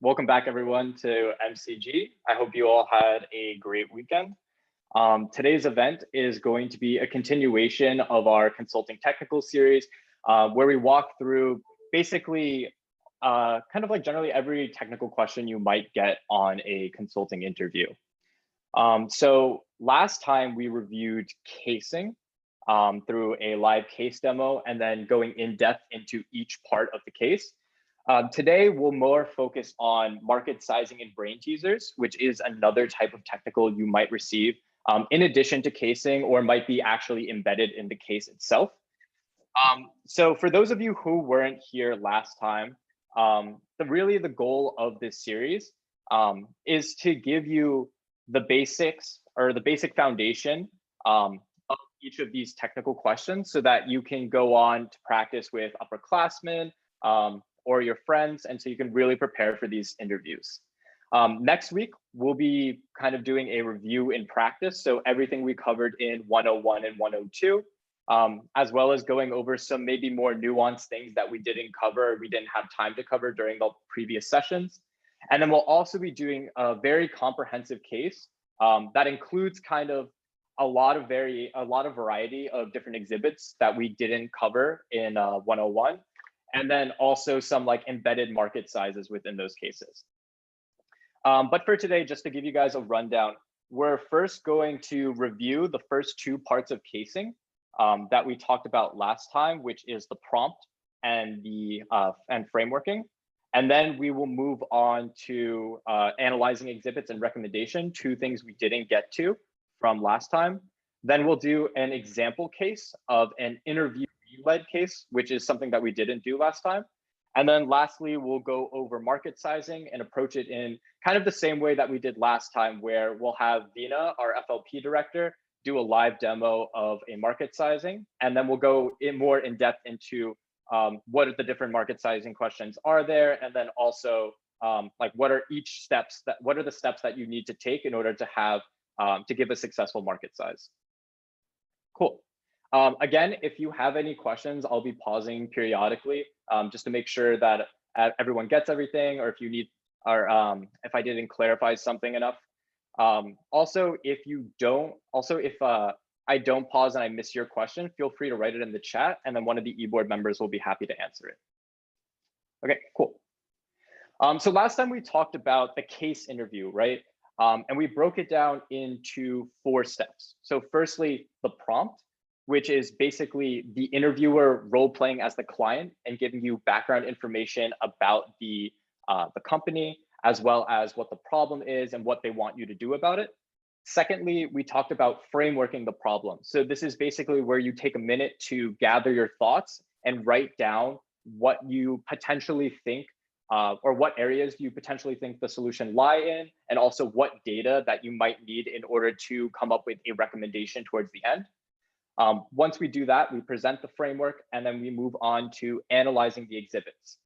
Welcome back, everyone, to MCG. I hope you all had a great weekend. Today's event is going to be a continuation of our consulting technical series, where we walk through basically kind of like generally every technical question you might get on a consulting interview. So last time we reviewed casing through a live case demo and then going in depth into each part of the case. Today, we'll more focus on market sizing and brain teasers, which is another type of technical you might receive in addition to casing, or might be actually embedded in the case itself. So for those of you who weren't here last time, really the goal of this series is to give you the basics or the basic foundation of each of these technical questions so that you can go on to practice with upperclassmen, or your friends, and so you can really prepare for these interviews. Next week, we'll be kind of doing a review in practice, so everything we covered in 101 and 102, as well as going over some maybe more nuanced things that we didn't cover, we didn't have time to cover during the previous sessions. And then we'll also be doing a very comprehensive case that includes kind of a lot of variety of different exhibits that we didn't cover in 101. And then also some like embedded market sizes within those cases. But for today, just to give you guys a rundown, we're first going to review the first two parts of casing that we talked about last time, which is the prompt and the frameworking. And then we will move on to analyzing exhibits and recommendation, two things we didn't get to from last time. Then we'll do an example case of an interview-led case, which is something that we didn't do last time. And then lastly, we'll go over market sizing and approach it in kind of the same way that we did last time, where we'll have Vina, our FLP director, do a live demo of a market sizing. And then we'll go more in depth into what are the different market sizing questions are there. And then also like what are the steps that you need to take in order to have to give a successful market size. Cool. Again, if you have any questions, I'll be pausing periodically just to make sure that everyone gets everything, or if you need, or if I didn't clarify something enough. Also, if I don't pause and I miss your question, feel free to write it in the chat, and then one of the e-board members will be happy to answer it. Okay, cool. So last time we talked about the case interview, right? And we broke it down into 4 steps. So firstly, the prompt, which is basically the interviewer role-playing as the client and giving you background information about the company, as well as what the problem is and what they want you to do about it. Secondly, we talked about frameworking the problem. So this is basically where you take a minute to gather your thoughts and write down what you potentially think or what areas you potentially think the solution lie in, and also what data that you might need in order to come up with a recommendation towards the end. Once we do that, we present the framework, and then we move on to analyzing the exhibits.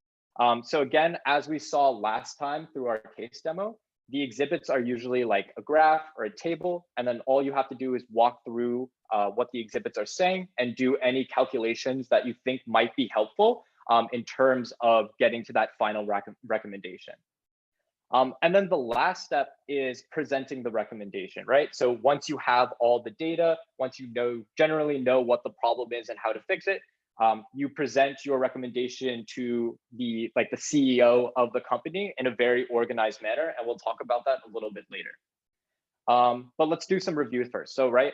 So again, as we saw last time through our case demo, the exhibits are usually like a graph or a table, and then all you have to do is walk through what the exhibits are saying and do any calculations that you think might be helpful in terms of getting to that final recommendation. And then the last step is presenting the recommendation, right? So once you have all the data, once you generally know what the problem is and how to fix it, you present your recommendation to the CEO of the company in a very organized manner, and we'll talk about that a little bit later. But let's do some review first. So, right,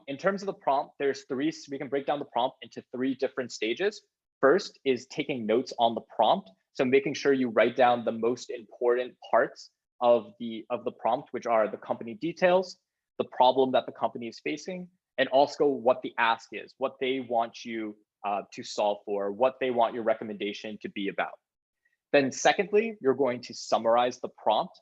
in terms of the prompt, we can break down the prompt into 3 different stages. First is taking notes on the prompt. So making sure you write down the most important parts of the prompt, which are the company details, the problem that the company is facing, and also what the ask is, what they want you to solve for, what they want your recommendation to be about. Then secondly, you're going to summarize the prompt.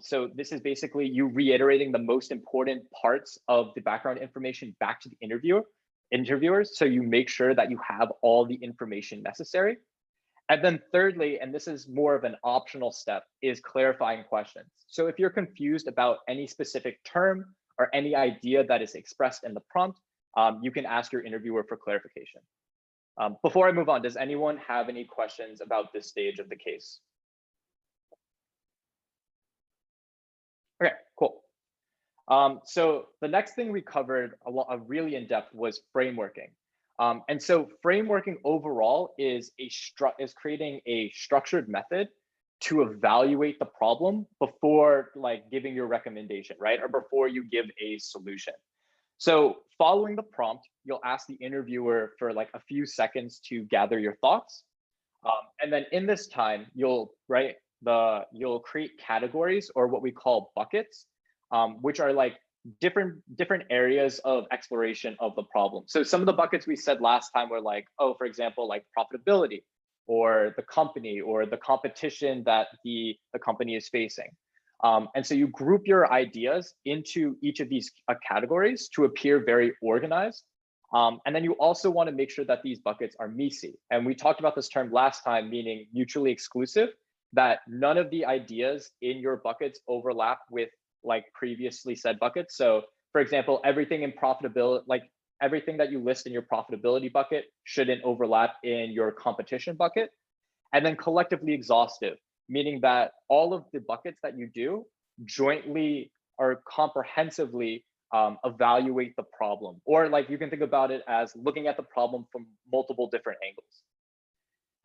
So this is basically you reiterating the most important parts of the background information back to the interviewers, so you make sure that you have all the information necessary. And then thirdly, and this is more of an optional step, is clarifying questions. So if you're confused about any specific term or any idea that is expressed in the prompt, you can ask your interviewer for clarification. Before I move on, does anyone have any questions about this stage of the case? So the next thing we covered really in depth was frameworking. And so frameworking overall is creating a structured method to evaluate the problem before like giving your recommendation, right? Or before you give a solution. So following the prompt, you'll ask the interviewer for like a few seconds to gather your thoughts. And then in this time, you'll create categories or what we call buckets, which are like different areas of exploration of the problem. So some of the buckets we said last time were like, oh, for example, like profitability, or the company, or the competition that the company is facing. And so you group your ideas into each of these categories to appear very organized. And then you also want to make sure that these buckets are MECE. And we talked about this term last time, meaning mutually exclusive, that none of the ideas in your buckets overlap with like previously said buckets. So for example, everything in profitability, like everything that you list in your profitability bucket shouldn't overlap in your competition bucket. And then collectively exhaustive, meaning that all of the buckets that you do jointly or comprehensively evaluate the problem. Or like you can think about it as looking at the problem from multiple different angles.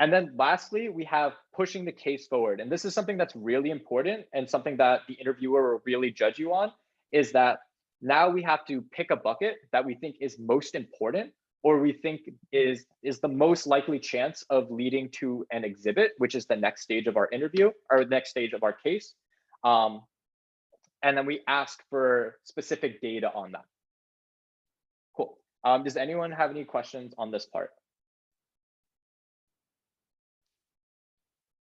And then lastly, we have pushing the case forward. And this is something that's really important and something that the interviewer will really judge you on, is that now we have to pick a bucket that we think is most important, or we think is the most likely chance of leading to an exhibit, which is the next stage of our interview or next stage of our case. And then we ask for specific data on that. Cool. Does anyone have any questions on this part?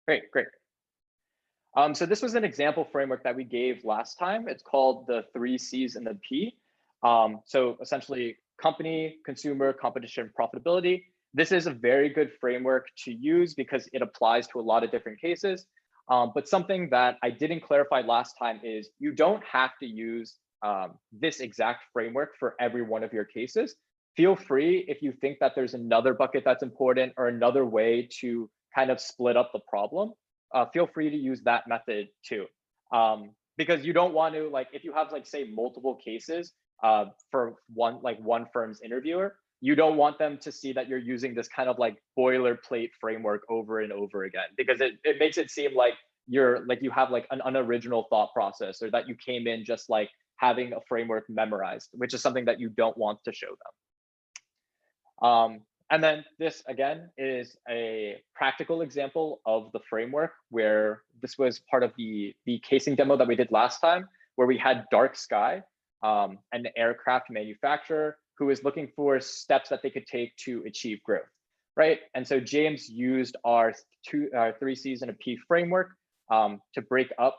Great. So this was an example framework that we gave last time. It's called the 3 C's and the P. So essentially company, consumer, competition, profitability. This is a very good framework to use because it applies to a lot of different cases. But something that I didn't clarify last time is you don't have to use this exact framework for every one of your cases. Feel free, if you think that there's another bucket that's important or another way to kind of split up the problem, feel free to use that method too. Because you don't want to, like, if you have like say multiple cases for one firm's interviewer, you don't want them to see that you're using this kind of like boilerplate framework over and over again, because it makes it seem like you have like an unoriginal thought process, or that you came in just like having a framework memorized, which is something that you don't want to show them. And then this again is a practical example of the framework, where this was part of the casing demo that we did last time, where we had Dark Sky, an aircraft manufacturer who is looking for steps that they could take to achieve growth, right? And so James used our 3 C's and a P framework to break up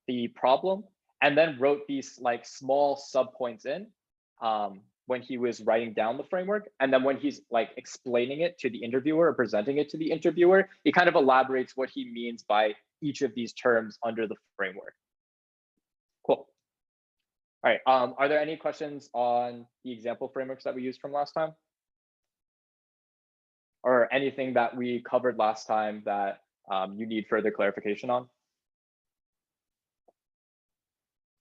the problem, and then wrote these like small subpoints in when he was writing down the framework. And then when he's like explaining it to the interviewer or presenting it to the interviewer, he kind of elaborates what he means by each of these terms under the framework. Cool. All right, are there any questions on the example frameworks that we used from last time? Or anything that we covered last time that you need further clarification on?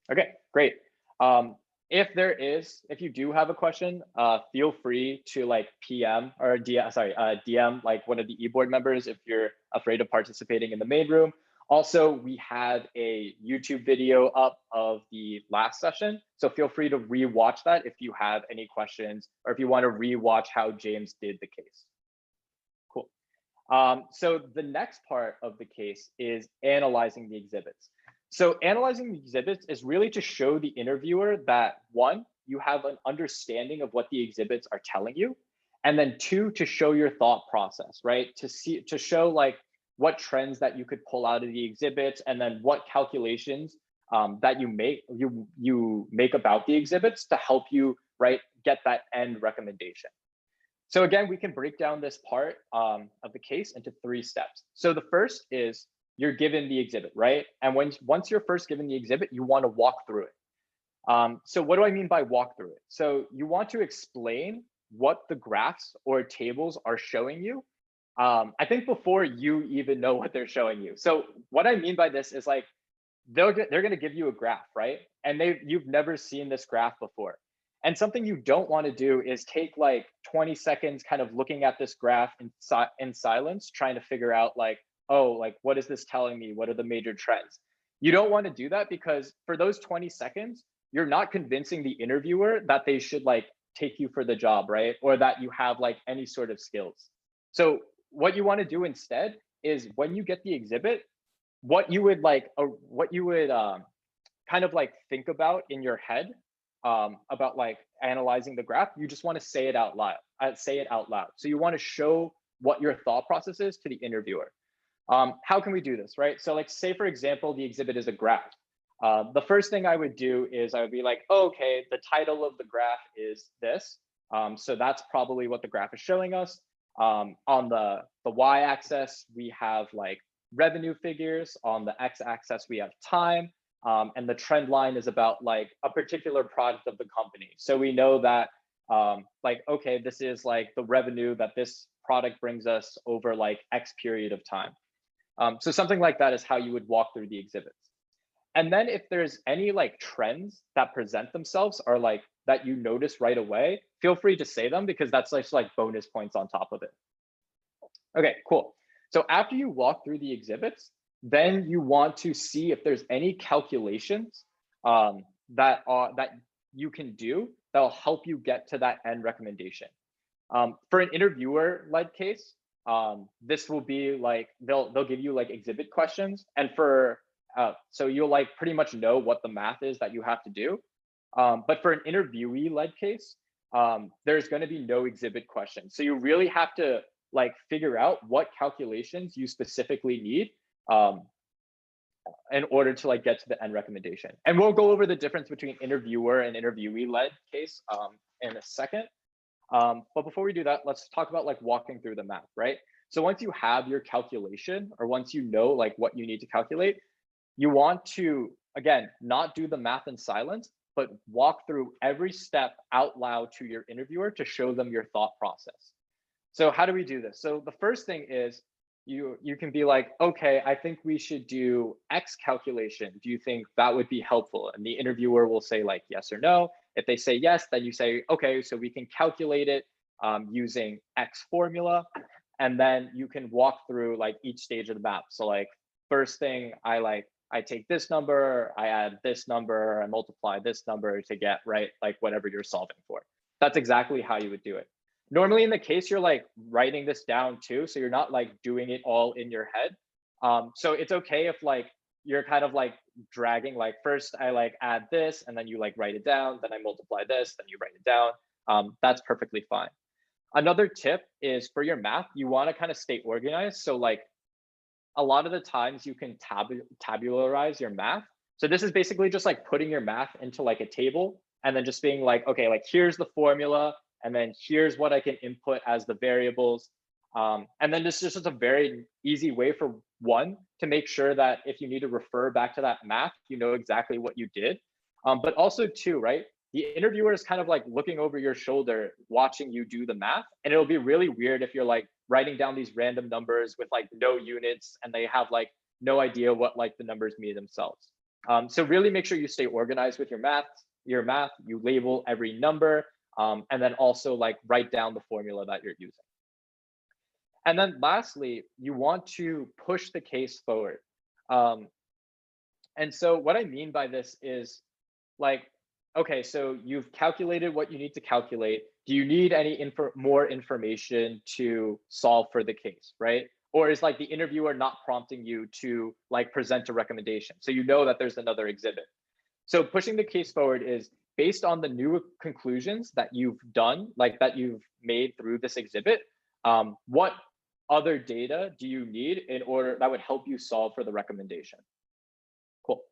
Okay, great. If you do have a question, feel free to like PM or DM like one of the eBoard members if you're afraid of participating in the main room. Also, we had a YouTube video up of the last session, so feel free to re-watch that if you have any questions, or if you want to re-watch how James did the case. Cool. So the next part of the case is analyzing the exhibits. So analyzing the exhibits is really to show the interviewer that, one, you have an understanding of what the exhibits are telling you, and then two, to show your thought process, right? To show like what trends that you could pull out of the exhibits, and then what calculations that you make about the exhibits to help you, right, get that end recommendation. So again, we can break down this part of the case into 3 steps. So the first is you're given the exhibit, right? And once you're first given the exhibit, you want to walk through it. So what do I mean by walk through it? So you want to explain what the graphs or tables are showing you. I think before you even know what they're showing you. So what I mean by this is like, they're going to give you a graph, right? And you've never seen this graph before. And something you don't want to do is take like 20 seconds kind of looking at this graph in silence, trying to figure out like, oh, like, what is this telling me? What are the major trends? You don't want to do that, because for those 20 seconds, you're not convincing the interviewer that they should like take you for the job, right? Or that you have like any sort of skills. So what you want to do instead is, when you get the exhibit, what you would kind of like think about in your head, about like analyzing the graph, you just want to say it out loud. So you want to show what your thought process is to the interviewer. How can we do this, right? So like, say for example, the exhibit is a graph. The first thing I would do is I would be like, oh, okay, the title of the graph is this. So that's probably what the graph is showing us. On the y-axis, we have like revenue figures. On the x-axis, we have time. And the trend line is about like a particular product of the company. So we know that like, okay, this is like the revenue that this product brings us over like X period of time. So something like that is how you would walk through the exhibits. And then if there's any like trends that present themselves, or like that you notice right away, feel free to say them, because that's like bonus points on top of it. Okay, cool. So after you walk through the exhibits, then you want to see if there's any calculations that you can do that will help you get to that end recommendation. For an interviewer-led case, this will be like, they'll give you like exhibit questions, and so you'll like pretty much know what the math is that you have to do. But for an interviewee-led case, there's going to be no exhibit questions. So you really have to like figure out what calculations you specifically need in order to like get to the end recommendation. And we'll go over the difference between interviewer and interviewee-led case in a second. But before we do that, let's talk about like walking through the math, right? So once you have your calculation, or once you know like what you need to calculate, you want to, again, not do the math in silence, but walk through every step out loud to your interviewer to show them your thought process. So how do we do this? So the first thing is, you can be like, okay, I think we should do X calculation. Do you think that would be helpful? And the interviewer will say like yes or no. If they say yes, then you say, okay, so we can calculate it using X formula. And then you can walk through like each stage of the map. So like, first thing, I take this number, I add this number, I multiply this number to get, right, like whatever you're solving for. That's exactly how you would do it. Normally in the case, you're like writing this down too, so you're not like doing it all in your head. So it's okay if like you're kind of like dragging, like first I like add this, and then you like write it down, then I multiply this, then you write it down. That's perfectly fine. Another tip is, for your math, you want to kind of stay organized. So like, a lot of the times you can tabularize your math. So this is basically just like putting your math into like a table, and then just being like, okay, like here's the formula, and then here's what I can input as the variables. And then this is just a very easy way for one to make sure that if you need to refer back to that math, you know exactly what you did. But also two, right? The interviewer is kind of like looking over your shoulder, watching you do the math. And it'll be really weird if you're like writing down these random numbers with like no units, and they have like no idea what like the numbers mean themselves. So really make sure you stay organized with your math, you label every number, and then also like write down the formula that you're using. And then lastly, you want to push the case forward. And so what I mean by this is like, okay, so you've calculated what you need to calculate. Do you need any more information to solve for the case, right? Or is like the interviewer not prompting you to like present a recommendation? So you know that there's another exhibit. So pushing the case forward is based on the new conclusions that you've done, like that you've made through this exhibit. What other data do you need in order that would help you solve for the recommendation? Cool.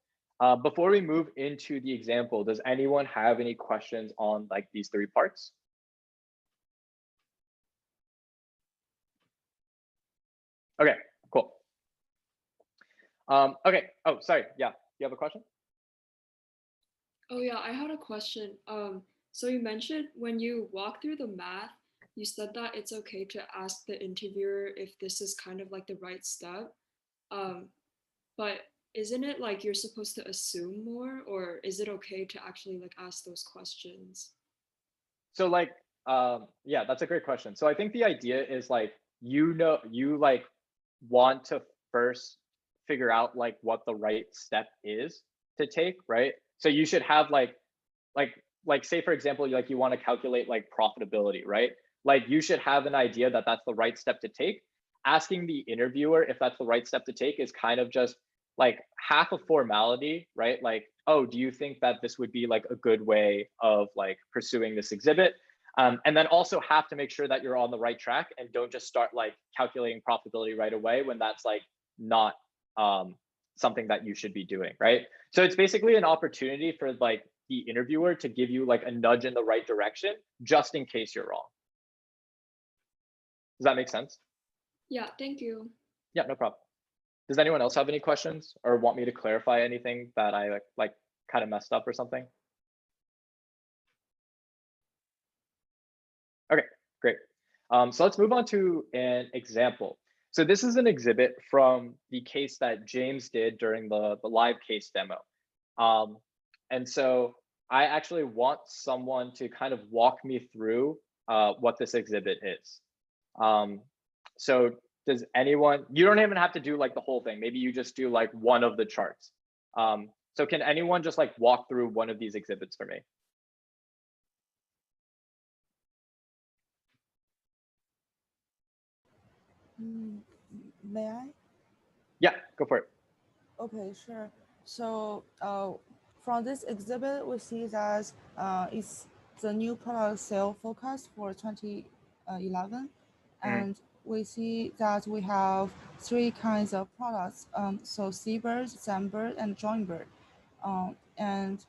Before we move into the example, does anyone have any questions on like these three parts? Okay, cool. Okay. Oh, sorry. Yeah, you have a question? Oh yeah, I had a question. So you mentioned when you walk through the math, you said that it's okay to ask the interviewer if this is kind of like the right step. Um, but isn't it like you're supposed to assume more, or is it okay to actually like ask those questions? So like, yeah, that's a great question. So I think the idea is like, you like want to first figure out like what the right step is to take, right? So you should have like say for example, like you want to calculate like profitability, right? Like you should have an idea that that's the right step to take. Asking the interviewer if that's the right step to take is kind of just like half a formality, right? Like, oh, do you think that this would be like a good way of like pursuing this exhibit? And then also have to make sure that you're on the right track and don't just start like calculating profitability right away when that's like not something that you should be doing, right? So it's basically an opportunity for like the interviewer to give you like a nudge in the right direction, just in case you're wrong. Does that make sense? Yeah, thank you. Yeah, no problem. Does anyone else have any questions or want me to clarify anything that I like kind of messed up or something? Okay, great. So let's move on to an example. So this is an exhibit from the case that James did during the live case demo. And so I actually want someone to kind of walk me through what this exhibit is. So does anyone, you don't even have to do like the whole thing. Maybe you just do like one of the charts. So can anyone just like walk through one of these exhibits for me? May I? Yeah, go for it. Okay, sure. So from this exhibit, we see that it's the new product sale forecast for 2011. And we see that we have three kinds of products. So Seabird, Sandbird, and Joinbird. And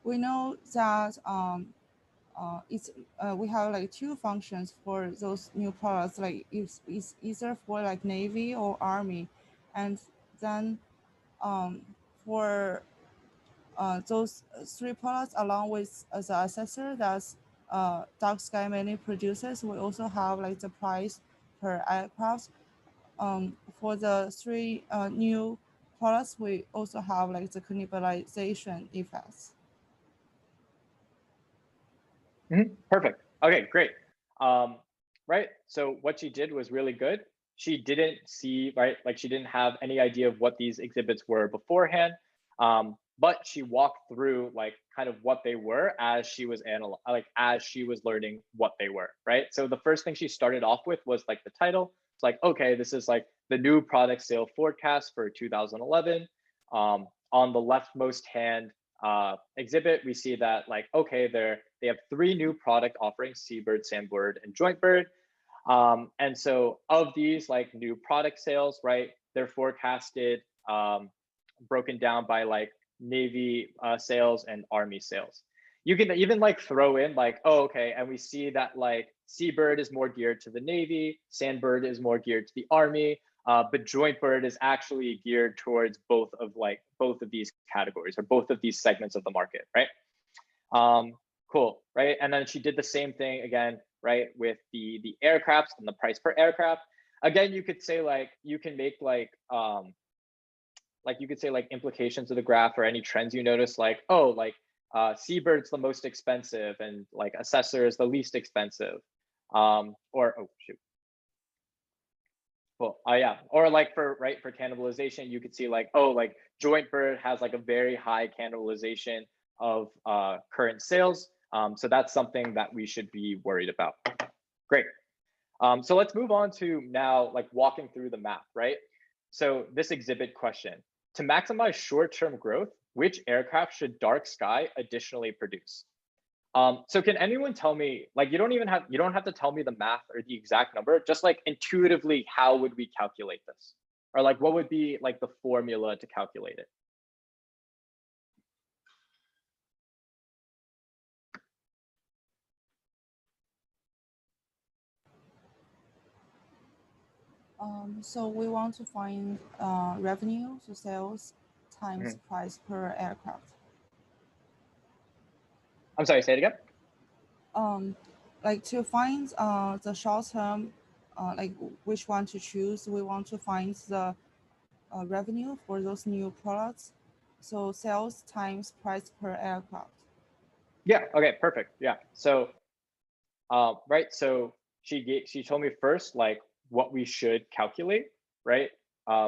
we know that it's we have like two functions for those new products, like it's either for like Navy or Army. And then for those three products, along with the accessor that's Dark Sky mainly produces, we also have like the price per aircraft. For the three new products, we also have like the cannibalization effects. Perfect. Okay, great. Right. So what she did was really good. She didn't see, right, like she didn't have any idea of what these exhibits were beforehand. But she walked through like kind of what they were as she was as she was learning what they were, right? So the first thing she started off with was like the title. It's like, okay, this is like the new product sale forecast for 2011. On the leftmost hand exhibit, we see that like, okay, they have three new product offerings: Seabird, Sandbird, and Jointbird. And so of these like new product sales, right, they're forecasted broken down by like Navy sales and Army sales. You can even like throw in like, oh, okay, and we see that like Seabird is more geared to the Navy, Sandbird is more geared to the Army, but Jointbird is actually geared towards both of these categories or both of these segments of the market, right? Cool, right? And then she did the same thing again, right, with the aircrafts and the price per aircraft. Again, you could say like you can make like you could say like implications of the graph or any trends you notice, like, oh, like Seabird's the most expensive and like Assessor is the least expensive. Or oh shoot. Cool. Yeah. Or like for cannibalization, you could see like, oh, like Jointbird has like a very high cannibalization of current sales. So that's something that we should be worried about. Great. So let's move on to now like walking through the math, right? So this exhibit question: to maximize short-term growth, which aircraft should Dark Sky additionally produce? So can anyone tell me, like, you don't have to tell me the math or the exact number, just like intuitively, how would we calculate this? Or like, what would be like the formula to calculate it? So we want to find revenue, so sales times price per aircraft. I'm sorry, say it again. Like to find the short term, like which one to choose, we want to find the revenue for those new products. So sales times price per aircraft. Yeah, okay, perfect. Yeah. So right, so she told me first like what we should calculate, right?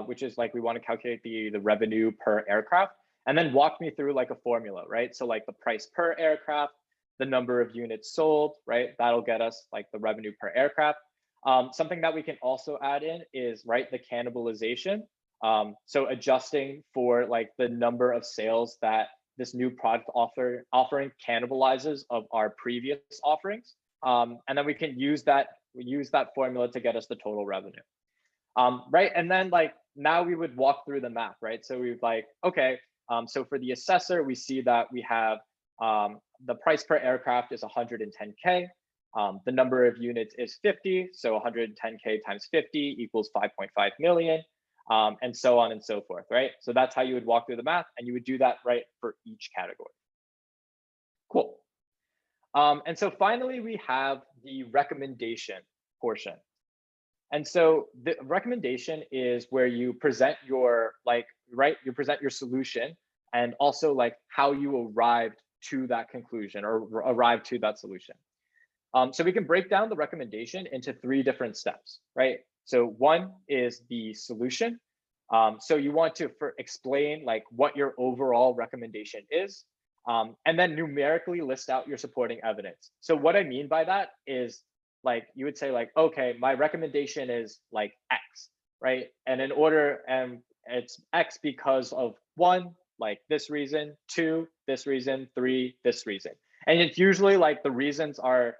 Which is like we want to calculate the revenue per aircraft, and then walk me through like a formula, right? So like the price per aircraft, the number of units sold, right? That'll get us like the revenue per aircraft. Something that we can also add in is, right, the cannibalization. So adjusting for like the number of sales that this new product offering cannibalizes of our previous offerings. And then we can use that formula to get us the total revenue. Right, and then like now we would walk through the math, right? So we've like, okay, so for the assessor, we see that we have the price per aircraft is 110K. The number of units is 50, so 110K times 50 equals 5.5 million, and so on and so forth, right? So that's how you would walk through the math, and you would do that right for each category. Cool. And so finally, we have the recommendation portion. And so the recommendation is where you present your you present your solution and also like how you arrived to that conclusion or arrived to that solution. So we can break down the recommendation into 3 different steps, right? So one is the solution. So you want to explain like what your overall recommendation is, and then numerically list out your supporting evidence. So what I mean by that is like you would say like, okay, my recommendation is like X, right? And in order, and it's X because of 1, like this reason, 2, this reason, 3, this reason. And it's usually like the reasons are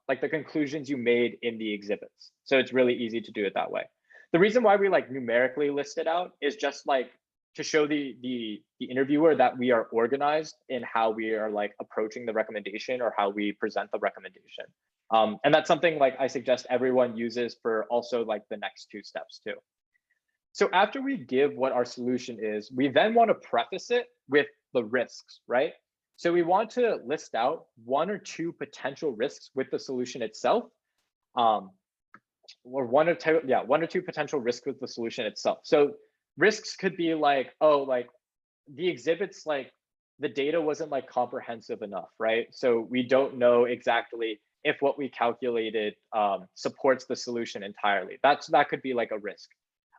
like the conclusions you made in the exhibits. So it's really easy to do it that way. The reason why we like numerically list it out is just like to show the interviewer that we are organized in how we are like approaching the recommendation or how we present the recommendation. And that's something like I suggest everyone uses for also like the next 2 steps too. So after we give what our solution is, we then want to preface it with the risks, right? So we want to list out 1 or 2 potential risks with the solution itself, or 1 or 2 potential risks with the solution itself. So risks could be like, oh, like the exhibits, like the data wasn't like comprehensive enough, right? So we don't know exactly if what we calculated supports the solution entirely. That could be like a risk.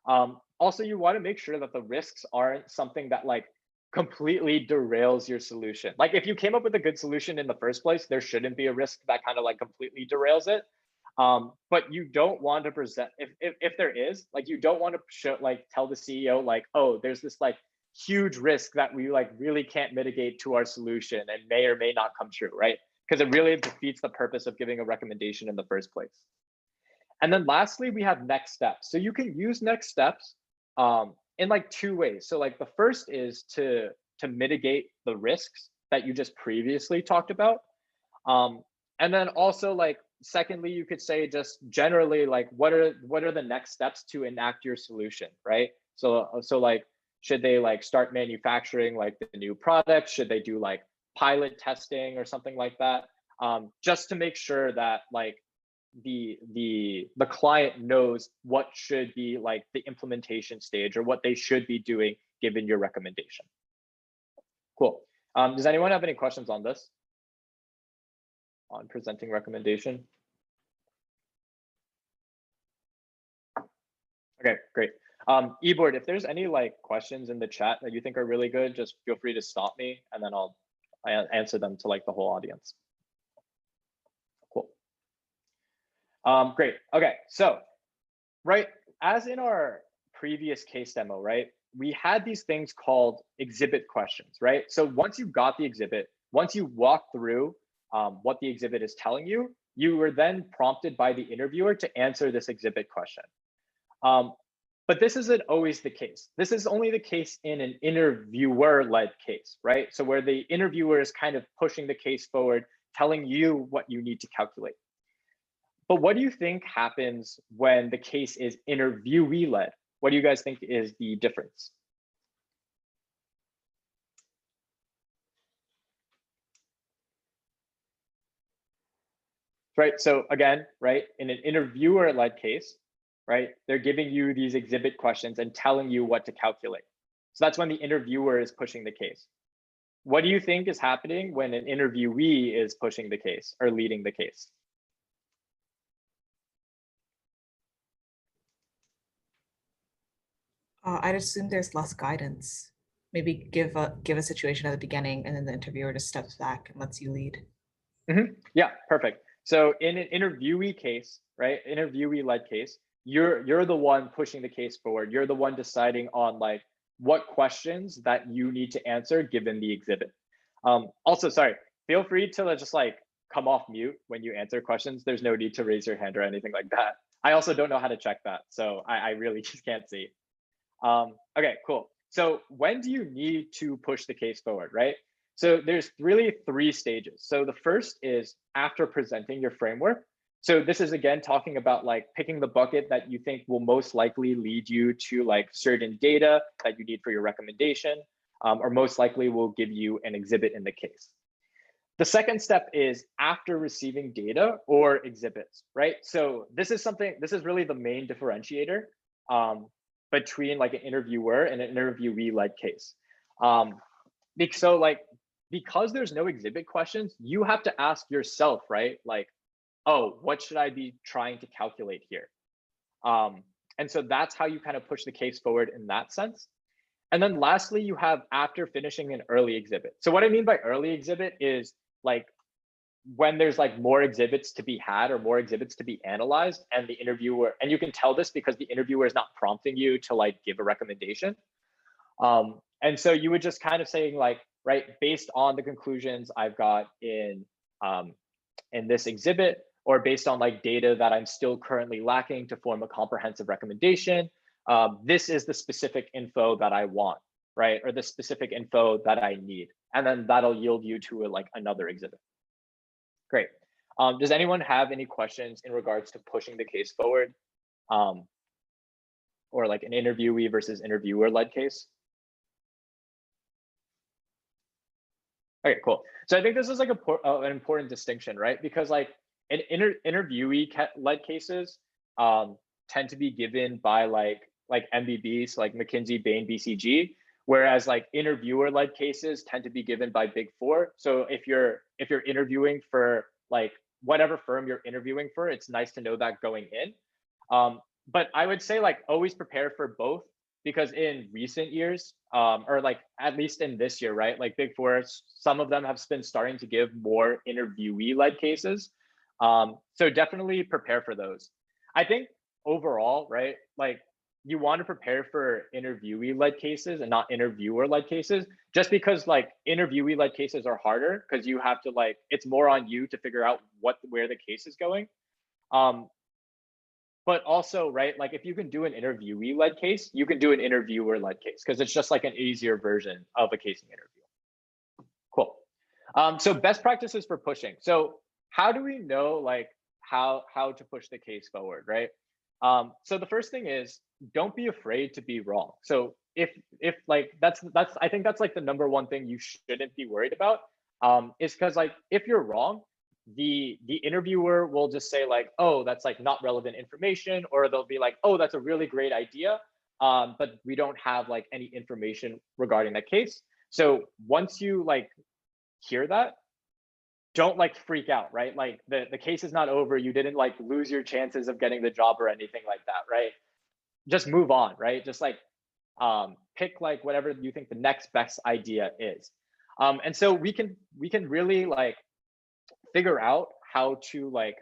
Also, you want to make sure that the risks aren't something that like completely derails your solution. Like if you came up with a good solution in the first place, there shouldn't be a risk that kind of like completely derails it. But you don't want to present, if there is, like you don't want to show, like tell the CEO like, oh, there's this like huge risk that we like really can't mitigate to our solution and may or may not come true, right? Because it really defeats the purpose of giving a recommendation in the first place. And then lastly, we have next steps. So you can use next steps in like 2 ways. So like the first is to mitigate the risks that you just previously talked about. And then also like, secondly, you could say just generally like, what are the next steps to enact your solution, right? So like, should they like start manufacturing like the new product? Should they do like pilot testing or something like that? Just to make sure that like the client knows what should be like the implementation stage or what they should be doing given your recommendation. Cool. Does anyone have any questions on this? On presenting recommendation? Okay, great. Ebord, if there's any like questions in the chat that you think are really good, just feel free to stop me and then I'll answer them to like the whole audience. Cool. Great. Okay, so right, as in our previous case demo, right, we had these things called exhibit questions, right? So once you got the exhibit, once you walk through what the exhibit is telling you, you were then prompted by the interviewer to answer this exhibit question. But this isn't always the case. This is only the case in an interviewer-led case, right? So where the interviewer is kind of pushing the case forward, telling you what you need to calculate. But what do you think happens when the case is interviewee-led? What do you guys think is the difference? Right, so again, right, in an interviewer-led case, right? They're giving you these exhibit questions and telling you what to calculate. So that's when the interviewer is pushing the case. What do you think is happening when an interviewee is pushing the case or leading the case? I'd assume there's less guidance. Maybe give a situation at the beginning, and then the interviewer just steps back and lets you lead. Yeah, perfect. So in an interviewee case, right, interviewee-led case, you're the one pushing the case forward. You're the one deciding on like what questions that you need to answer given the exhibit. Also, sorry, feel free to just like come off mute when you answer questions. There's no need to raise your hand or anything like that. I also don't know how to check that, so I really just can't see. Okay, cool. So when do you need to push the case forward, right? So there's really 3 stages. So the first is after presenting your framework. So this is again talking about like picking the bucket that you think will most likely lead you to like certain data that you need for your recommendation, or most likely will give you an exhibit in the case. The second step is after receiving data or exhibits, right? So this is really the main differentiator between like an interviewer and an interviewee-led case. Because there's no exhibit questions, you have to ask yourself, right? Like, oh, what should I be trying to calculate here? And so that's how you kind of push the case forward in that sense. And then lastly, you have after finishing an early exhibit. So what I mean by early exhibit is like when there's like more exhibits to be had or more exhibits to be analyzed, and the interviewer, and you can tell this because the interviewer is not prompting you to like give a recommendation. And so you would just kind of saying like, right, based on the conclusions I've got in this exhibit, or based on like data that I'm still currently lacking to form a comprehensive recommendation, this is the specific info that I want, right? Or the specific info that I need. And then that'll yield you to like another exhibit. Great. Does anyone have any questions in regards to pushing the case forward? Or like an interviewee versus interviewer-led case? Okay, cool. So I think this is like an important distinction, right? Because like an interviewee-led cases tend to be given by like MBBs, like McKinsey, Bain, BCG, whereas like interviewer-led cases tend to be given by Big Four. So if you're interviewing for like whatever firm you're interviewing for, it's nice to know that going in. But I would say like always prepare for both, because in recent years, or like at least in this year, right? Like Big Four, some of them have been starting to give more interviewee-led cases. So definitely prepare for those. I think overall, right? Like you want to prepare for interviewee-led cases and not interviewer-led cases, just because like interviewee-led cases are harder because you have to like, it's more on you to figure out where the case is going. But also, right, like if you can do an interviewee-led case, you can do an interviewer-led case because it's just like an easier version of a casing interview. Cool. So best practices for pushing. So how do we know like how to push the case forward, right? So the first thing is don't be afraid to be wrong. So if like that's I think that's like the number one thing you shouldn't be worried about, is because like if you're wrong, the interviewer will just say like, oh, that's like not relevant information, or they'll be like, oh, that's a really great idea, but we don't have like any information regarding that case. So once you like hear that, don't like freak out, right? Like the case is not over. You didn't like lose your chances of getting the job or anything like that, right? Just move on, right? Just like pick like whatever you think the next best idea is. And so we can really like figure out how to like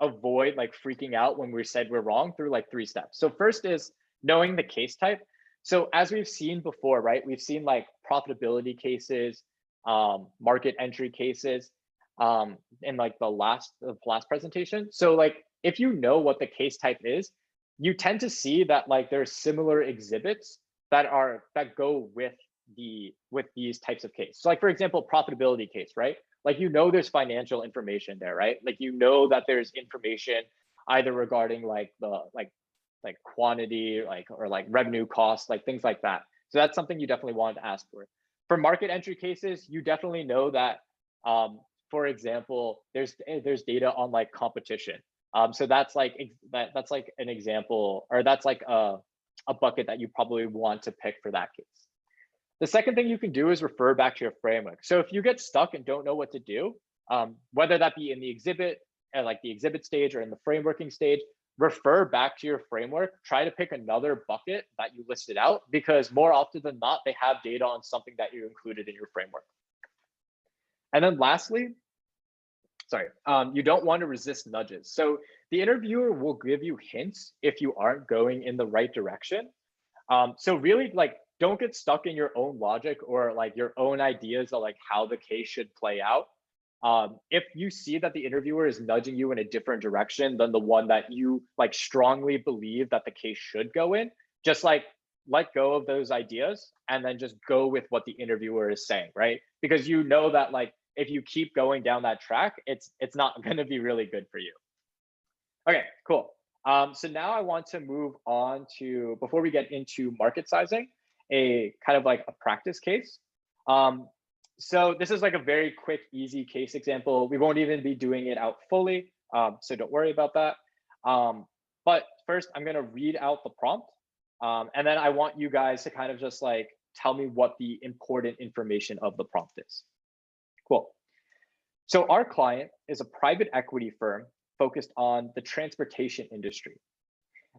avoid like freaking out when we said we're wrong through like 3 steps. So first is knowing the case type. So as we've seen before, right? We've seen like profitability cases, market entry cases, in like the last presentation. So like if you know what the case type is, you tend to see that like there's similar exhibits that go with these types of case. So like for example, profitability case, right? Like there's financial information there, right? Like that there's information either regarding like the like quantity, or like revenue costs, like things like that. So that's something you definitely want to ask for. For market entry cases, you definitely know that, for example, there's data on like competition. So that's like that's like an example, or that's like a bucket that you probably want to pick for that case. The second thing you can do is refer back to your framework. So if you get stuck and don't know what to do, whether that be in the exhibit, like the exhibit stage, or in the frameworking stage, refer back to your framework. Try to pick another bucket that you listed out, because more often than not, they have data on something that you included in your framework. And then lastly, you don't want to resist nudges. So the interviewer will give you hints if you aren't going in the right direction. So really, like, don't get stuck in your own logic or like your own ideas of like how the case should play out. If you see that the interviewer is nudging you in a different direction than the one that you like strongly believe that the case should go in, just like let go of those ideas and then just go with what the interviewer is saying, right? Because you know that like if you keep going down that track, it's not going to be really good for you. Okay, cool. So now I want to move on to, before we get into market sizing, a kind of like a practice case. So this is like a very quick, easy case example. We won't even be doing it out fully, so don't worry about that. But first, I'm going to read out the prompt, and then I want you guys to kind of just like tell me what the important information of the prompt is. Cool. So our client is a private equity firm focused on the transportation industry.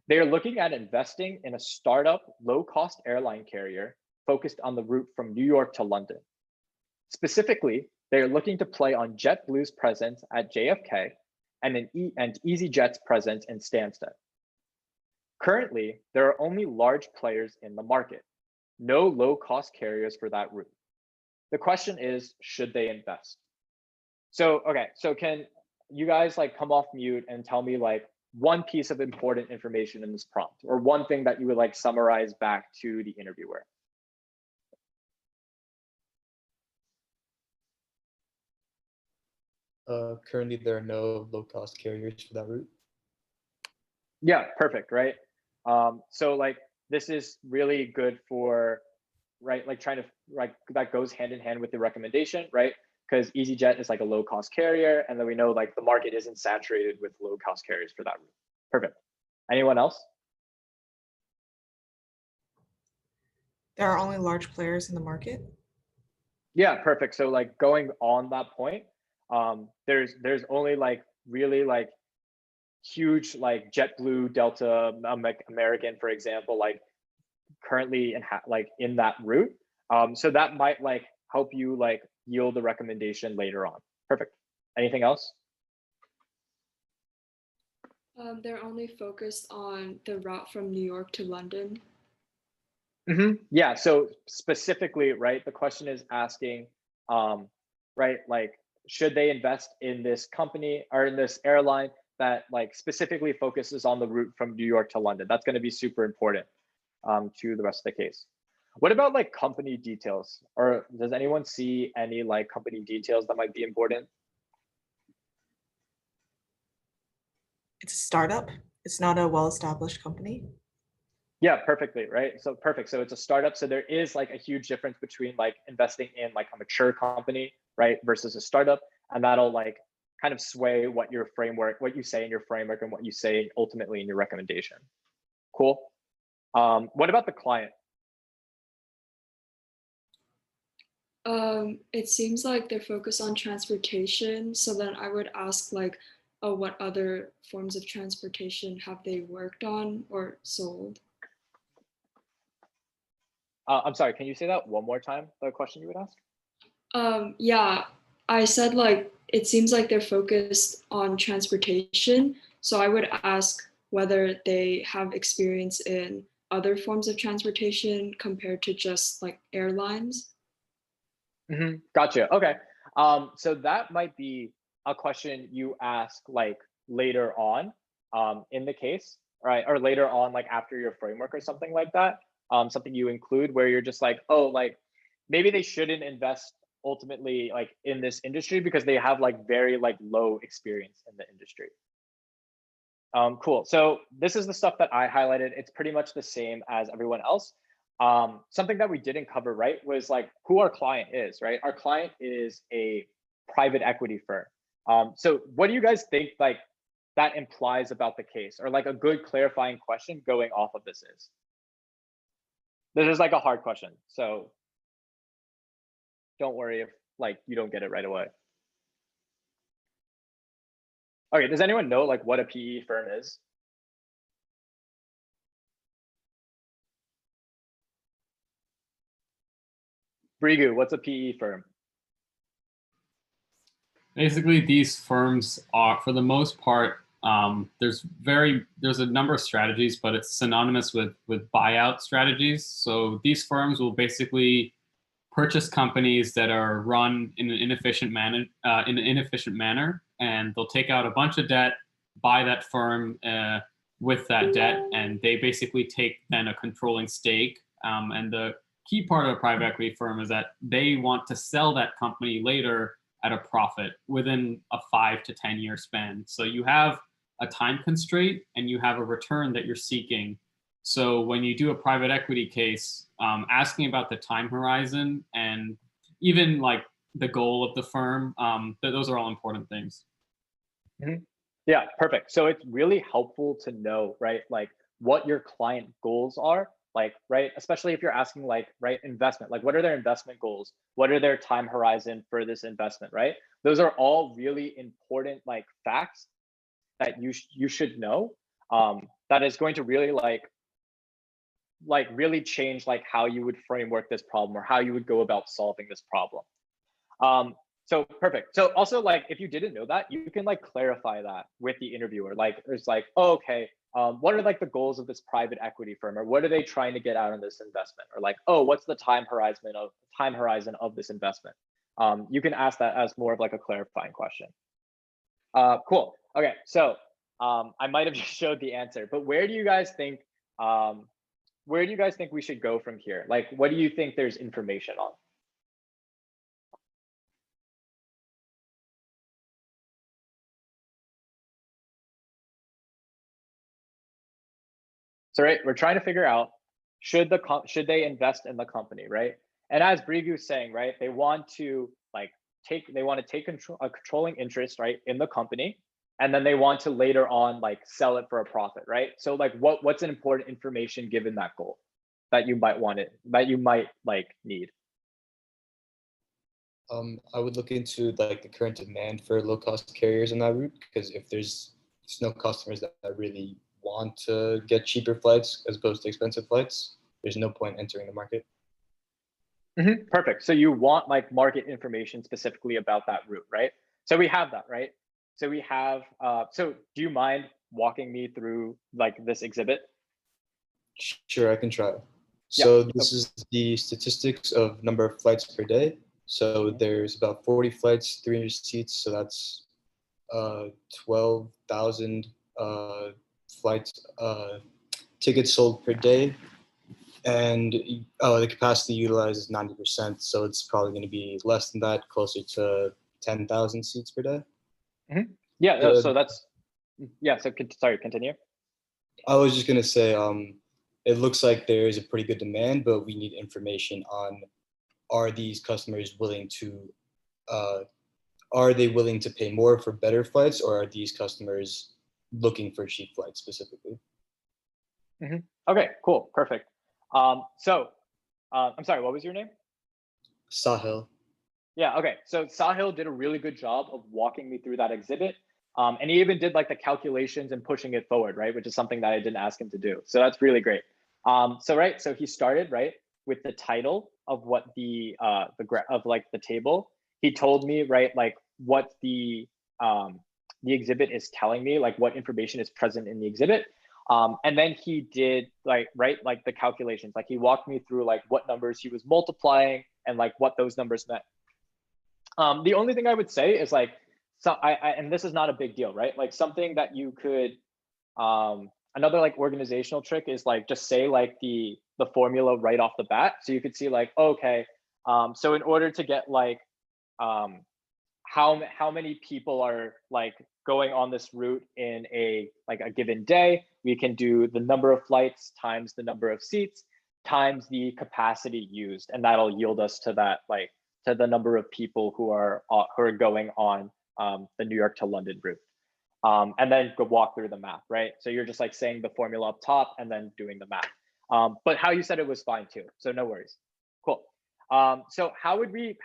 They are looking at investing in a startup low-cost airline carrier focused on the route from New York to London. Specifically, they are looking to play on JetBlue's presence at JFK and EasyJet's presence in Stansted. Currently, there are only large players in the market, no low-cost carriers for that route. The question is, should they invest? So, okay, so can you guys like come off mute and tell me like one piece of important information in this prompt, or one thing that you would like summarize back to the interviewer? Currently, there are no low-cost carriers for that route. Yeah, perfect, right? So like this is really good for, right, like trying to, like that goes hand in hand with the recommendation, right? Because EasyJet is like a low-cost carrier, and then we know like the market isn't saturated with low-cost carriers for that route. Perfect. Anyone else? There are only large players in the market. Yeah, perfect. So like going on that point, there's only like really like huge like JetBlue, Delta, American, for example, like currently in that route. So that might like help you like yield the recommendation later on. Perfect. Anything else? They're only focused on the route from New York to London. Yeah, so specifically, right, the question is asking, right, like, should they invest in this company or in this airline that like specifically focuses on the route from New York to London? That's going to be super important to the rest of the case. What about like company details? Or does anyone see any like company details that might be important? It's a startup. It's not a well-established company. Yeah, perfectly, right? So perfect. So it's a startup. So there is like a huge difference between like investing in like a mature company, right, versus a startup. And that'll like kind of sway what your framework, what you say in your framework, and what you say ultimately in your recommendation. Cool. What about the client? It seems like they're focused on transportation. So then I would ask like, oh, what other forms of transportation have they worked on or sold? I'm sorry, can you say that one more time, the question you would ask? Yeah, I said like, it seems like they're focused on transportation. So I would ask whether they have experience in other forms of transportation compared to just like airlines. Gotcha. Okay. So that might be a question you ask like later on in the case, right? Or later on, like after your framework or something like that. Something you include where you're just like, oh, like maybe they shouldn't invest ultimately like in this industry because they have like very like low experience in the industry. Cool. So this is the stuff that I highlighted. It's pretty much the same as everyone else. Something that we didn't cover, right, was like who our client is, right? Our client is a private equity firm. So what do you guys think like that implies about the case, or like a good clarifying question going off of this is? This is like a hard question, so don't worry if like you don't get it right away. Okay, does anyone know like what a PE firm is? Brigu, what's a PE firm? Basically, these firms are, for the most part, there's a number of strategies, but it's synonymous with buyout strategies. So these firms will basically purchase companies that are run in an inefficient manner, and they'll take out a bunch of debt, buy that firm with that debt, and they basically take then a controlling stake. And the key part of a private equity firm is that they want to sell that company later at a profit within a 5 to 10 year span. So you have a time constraint and you have a return that you're seeking. So when you do a private equity case, asking about the time horizon and even like the goal of the firm, those are all important things. Mm-hmm. Yeah, perfect. So it's really helpful to know, right, like what your client goals are, like, right, especially if you're asking like, right, investment, like what are their investment goals? What are their time horizon for this investment, right? Those are all really important like facts that you should know, that is going to really like really change like how you would framework this problem or how you would go about solving this problem. So perfect. So also like if you didn't know that, you can like clarify that with the interviewer. Like it's like, oh, okay, what are like the goals of this private equity firm, or what are they trying to get out of this investment, or like, oh, what's the time horizon of this investment? You can ask that as more of like a clarifying question. Cool. Okay, so I might have just showed the answer, but where do you guys think we should go from here? Like, what do you think there's information on? So right, we're trying to figure out should they invest in the company, right? And as Brigu's saying, right, they want to take a controlling interest, right, in the company, and then they want to later on like sell it for a profit, right? So like what's an important information given that goal that you might like need? I would look into like the current demand for low cost carriers on that route, because if there's no customers that really want to get cheaper flights as opposed to expensive flights, there's no point entering the market. Mm-hmm. Perfect. So you want like market information specifically about that route, right? So we have that, right? So we have, so do you mind walking me through like this exhibit? Sure, I can try. Yeah. So this is the statistics of number of flights per day. So there's about 40 flights, 300 seats. So that's 12,000 flights, tickets sold per day. And the capacity utilized is 90%. So it's probably going to be less than that, closer to 10,000 seats per day. Mm-hmm. Yeah, so that's, yeah, so sorry, continue. I was just going to say, it looks like there is a pretty good demand, but we need information on, are these customers willing to, are they willing to pay more for better flights, or are these customers looking for cheap flights specifically? Mm-hmm. Okay, cool, perfect. So I'm sorry, what was your name? Sahil. Yeah, okay. So Sahil did a really good job of walking me through that exhibit. And he even did like the calculations and pushing it forward, right? Which is something that I didn't ask him to do. So that's really great. So he started, right, with the title of what the table. He told me, right, like what the exhibit is telling me, like what information is present in the exhibit. And then he did like the calculations. Like he walked me through like what numbers he was multiplying and like what those numbers meant. The only thing I would say is like, and this is not a big deal, right? Like something that you could, another like organizational trick is like just say like the formula right off the bat. So you could see like, okay, so in order to get like how many people are like going on this route in a given day, we can do the number of flights times the number of seats times the capacity used, and that'll yield us to that like to the number of people who are going on the New York to London route. and then go walk through the math, right? So you're just like saying the formula up top and then doing the math. But how you said it was fine too, so no worries. Cool. So how would we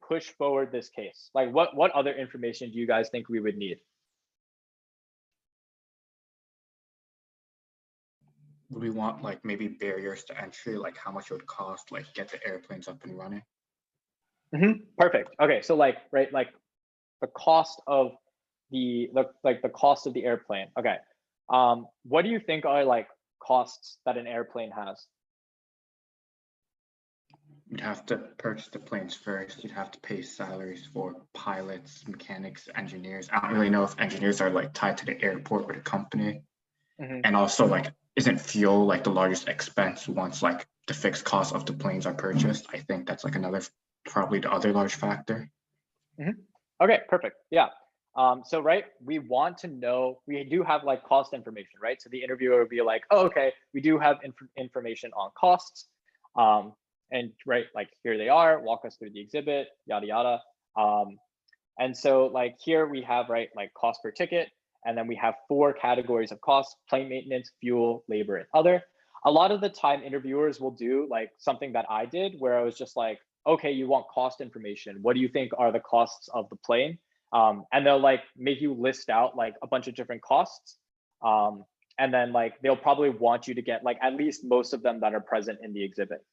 push forward this case? Like what other information do you guys think we would need? Would we want like maybe barriers to entry, like how much it would cost, like get the airplanes up and running? Perfect. Okay, so like like the cost of the cost of the airplane. Okay, what do you think are like costs that an airplane has? You'd have to purchase the planes first. You'd have to pay salaries for pilots, mechanics, engineers. I don't really know if engineers are like tied to the airport or the company. And also like, isn't fuel like the largest expense once like the fixed cost of the planes are purchased? I think that's like another, probably the other large factor. Okay, perfect. Yeah. So right, we want to know, we do have like cost information, right? So the interviewer would be like, oh, okay, we do have information on costs. And right, like here they are, walk us through the exhibit, yada, yada. And so like here we have, right, like cost per ticket, and then we have 4 categories of costs: plane maintenance, fuel, labor, and other. A lot of the time interviewers will do like something that I did where I was just like, okay, you want cost information. What do you think are the costs of the plane? And they'll like make you list out like a bunch of different costs. And then like, they'll probably want you to get like at least most of them that are present in the exhibit.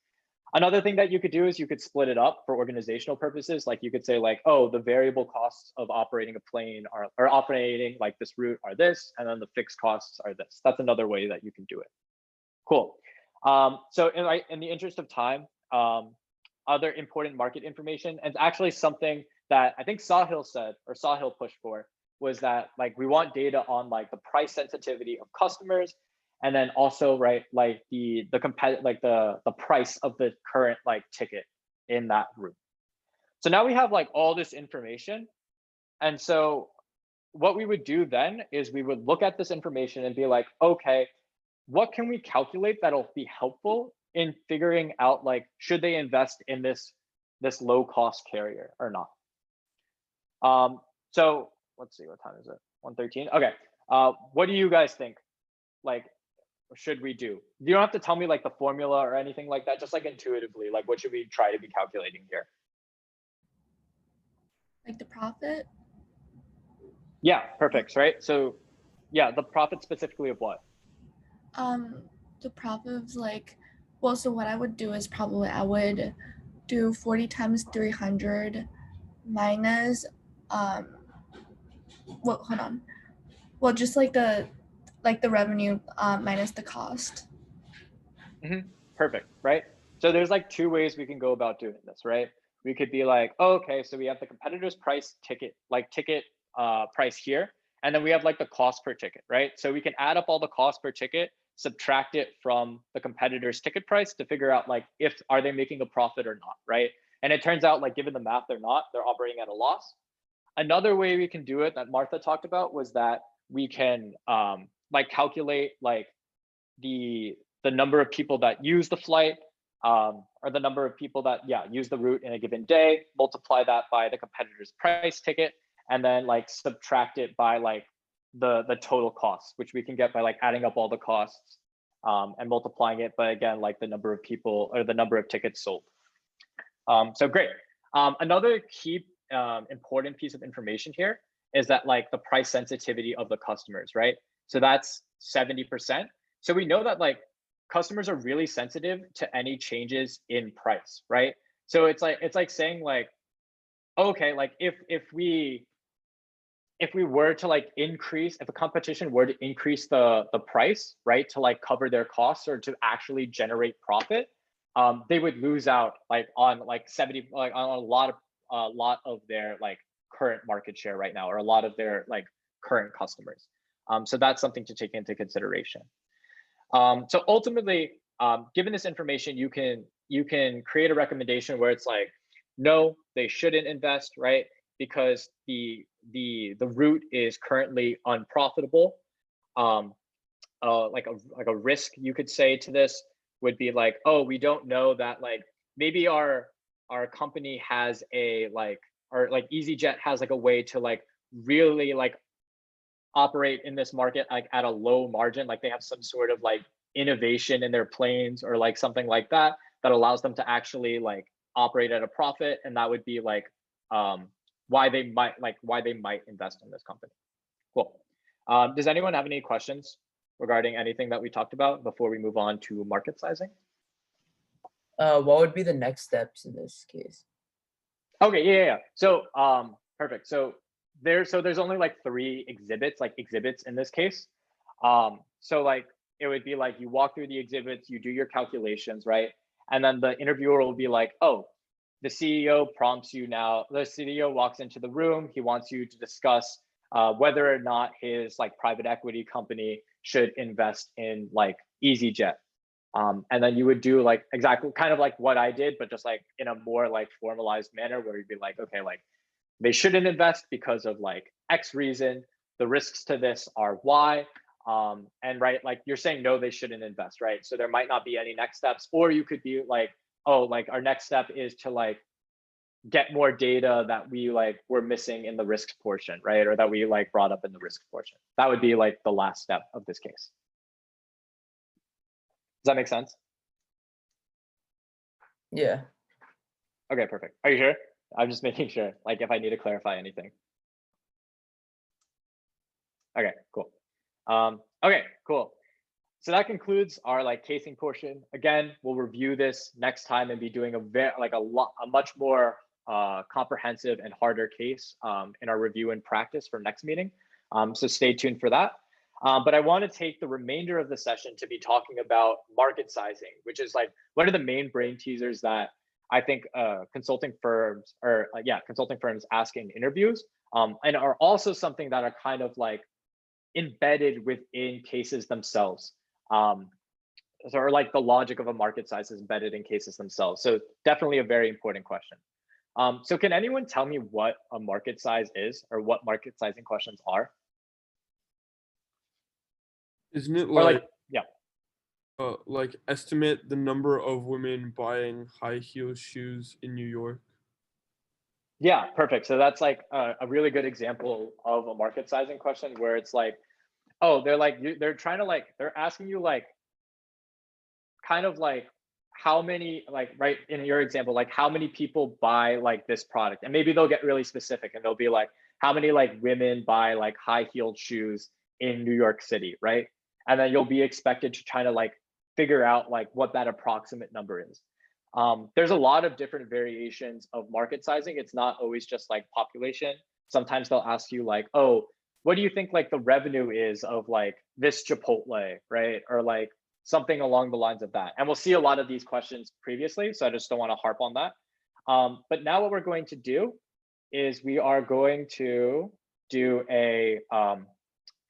Another thing that you could do is you could split it up for organizational purposes. Like you could say like, oh, the variable costs of operating a plane are, or operating like this route are this, and then the fixed costs are this. That's another way that you can do it. Cool. So in the interest of time, other important market information, and actually something that I think Sahil said, or Sahil pushed for, was that like we want data on like the price sensitivity of customers, and then also right like the price of the current like ticket in that route. So now we have like all this information, and so what we would do then is we would look at this information and be like, okay, what can we calculate that'll be helpful in figuring out like, should they invest in this low cost carrier or not? So let's see, what time is it? 1:13. Okay. What do you guys think? Like, should we do? You don't have to tell me like the formula or anything like that, just like intuitively, like what should we try to be calculating here? Like the profit? Yeah, perfect, right? So yeah, the profit specifically of what? The profit of like, well, so what I would do is probably I would do 40 times 300 minus, well, hold on. Well, just like the revenue minus the cost. Perfect, right? So there's like 2 ways we can go about doing this, right? We could be like, oh, okay, so we have the competitor's price ticket, like ticket price here, and then we have like the cost per ticket, right? So we can add up all the cost per ticket, subtract it from the competitor's ticket price to figure out like if are they making a profit or not, right? And it turns out like given the math, they're not, they're operating at a loss. Another way we can do it that Martha talked about was that we can like calculate like the number of people that use the flight, or the number of people that use the route in a given day, multiply that by the competitor's price ticket, and then like subtract it by like the total costs, which we can get by like adding up all the costs and multiplying it by, again, like the number of people or the number of tickets sold. So great. Another key important piece of information here is that like the price sensitivity of the customers, right? So that's 70%. So we know that like customers are really sensitive to any changes in price, right? So it's like saying like, okay, like if we were to like increase, if a competition were to increase the price, right, to like cover their costs or to actually generate profit, they would lose out like on like 70, like on a lot of their like current market share right now, or a lot of their like current customers. So that's something to take into consideration. So ultimately, given this information, you can create a recommendation where it's like, no, they shouldn't invest, right? Because the route is currently unprofitable. Like a risk you could say to this would be like, oh, we don't know that like maybe our company has a like, or like EasyJet has like a way to like really like operate in this market like at a low margin, like they have some sort of like innovation in their planes or like something like that that allows them to actually like operate at a profit, and that would be like why they might invest in this company. Cool. Does anyone have any questions regarding anything that we talked about before we move on to market sizing? What would be the next steps in this case? Okay, yeah. So perfect. So there's only like 3 exhibits in this case. So like it would be like you walk through the exhibits, you do your calculations, right? And then the interviewer will be like, oh, the CEO prompts you now. The CEO walks into the room. He wants you to discuss whether or not his like private equity company should invest in like EasyJet. And then you would do like exactly kind of like what I did, but just like in a more like formalized manner where you'd be like, okay, like they shouldn't invest because of like X reason. The risks to this are Y. And right, like you're saying, no, they shouldn't invest, right? So there might not be any next steps, or you could be like, oh, like our next step is to like get more data that we like were missing in the risks portion, right? Or that we like brought up in the risk portion. That would be like the last step of this case. Does that make sense? Yeah. Okay, perfect. Are you sure? I'm just making sure, like if I need to clarify anything. Okay, cool. Okay, cool. So that concludes our like casing portion. Again, we'll review this next time and be doing a much more comprehensive and harder case in our review and practice for next meeting. So stay tuned for that. But I want to take the remainder of the session to be talking about market sizing, which is like one of the main brain teasers that I think consulting firms ask in interviews, and are also something that are kind of like embedded within cases themselves. Or like the logic of a market size is embedded in cases themselves. So definitely a very important question. So can anyone tell me what a market size is, or what market sizing questions are? Isn't it Or like, yeah, like estimate the number of women buying high heel shoes in New York? yeah, perfect. So that's like a really good example of a market sizing question where it's like, oh, they're trying to like, they're asking you like, kind of like how many, like right in your example, like how many people buy like this product, and maybe they'll get really specific and they'll be like, how many like women buy like high-heeled shoes in New York City, right? And then you'll be expected to try to like figure out like what that approximate number is. There's a lot of different variations of market sizing. It's not always just like population. Sometimes they'll ask you like, oh, what do you think like the revenue is of like this Chipotle, right? Or like something along the lines of that. And we'll see a lot of these questions previously, so I just don't want to harp on that. But now what we're going to do is we are going to do a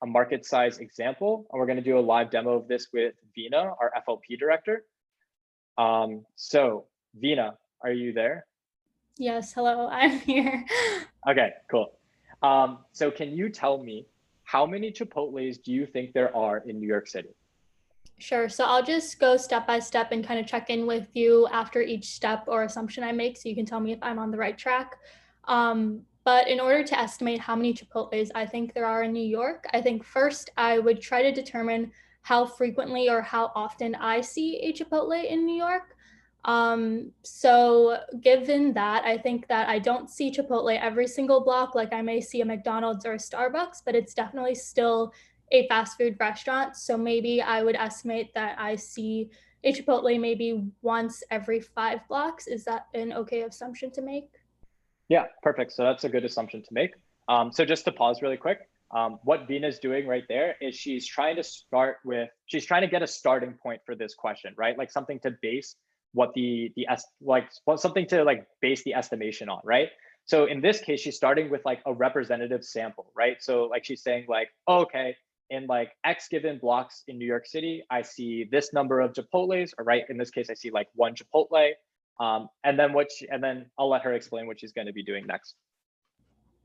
market size example, and we're going to do a live demo of this with Vina, our FLP director. So Vina, are you there? Yes, hello, I'm here. Okay, cool. So can you tell me how many Chipotles do you think there are in New York City? Sure, so I'll just go step by step and kind of check in with you after each step or assumption I make, so you can tell me if I'm on the right track. But in order to estimate how many Chipotles I think there are in New York, I think first I would try to determine how frequently or how often I see a Chipotle in New York. So given that, I think that I don't see Chipotle every single block, like I may see a McDonald's or a Starbucks, but it's definitely still a fast food restaurant. So maybe I would estimate that I see a Chipotle maybe once every 5 blocks. Is that an okay assumption to make? Yeah, perfect. So that's a good assumption to make. So just to pause really quick, what Vina's doing right there is she's trying to get a starting point for this question, right? Like something to base what something to like base the estimation on, right? So in this case, she's starting with like a representative sample, right? So like she's saying like, oh, okay, in like X given blocks in New York City, I see this number of Chipotles, or right, in this case, I see like 1 Chipotle. And then I'll let her explain what she's going to be doing next.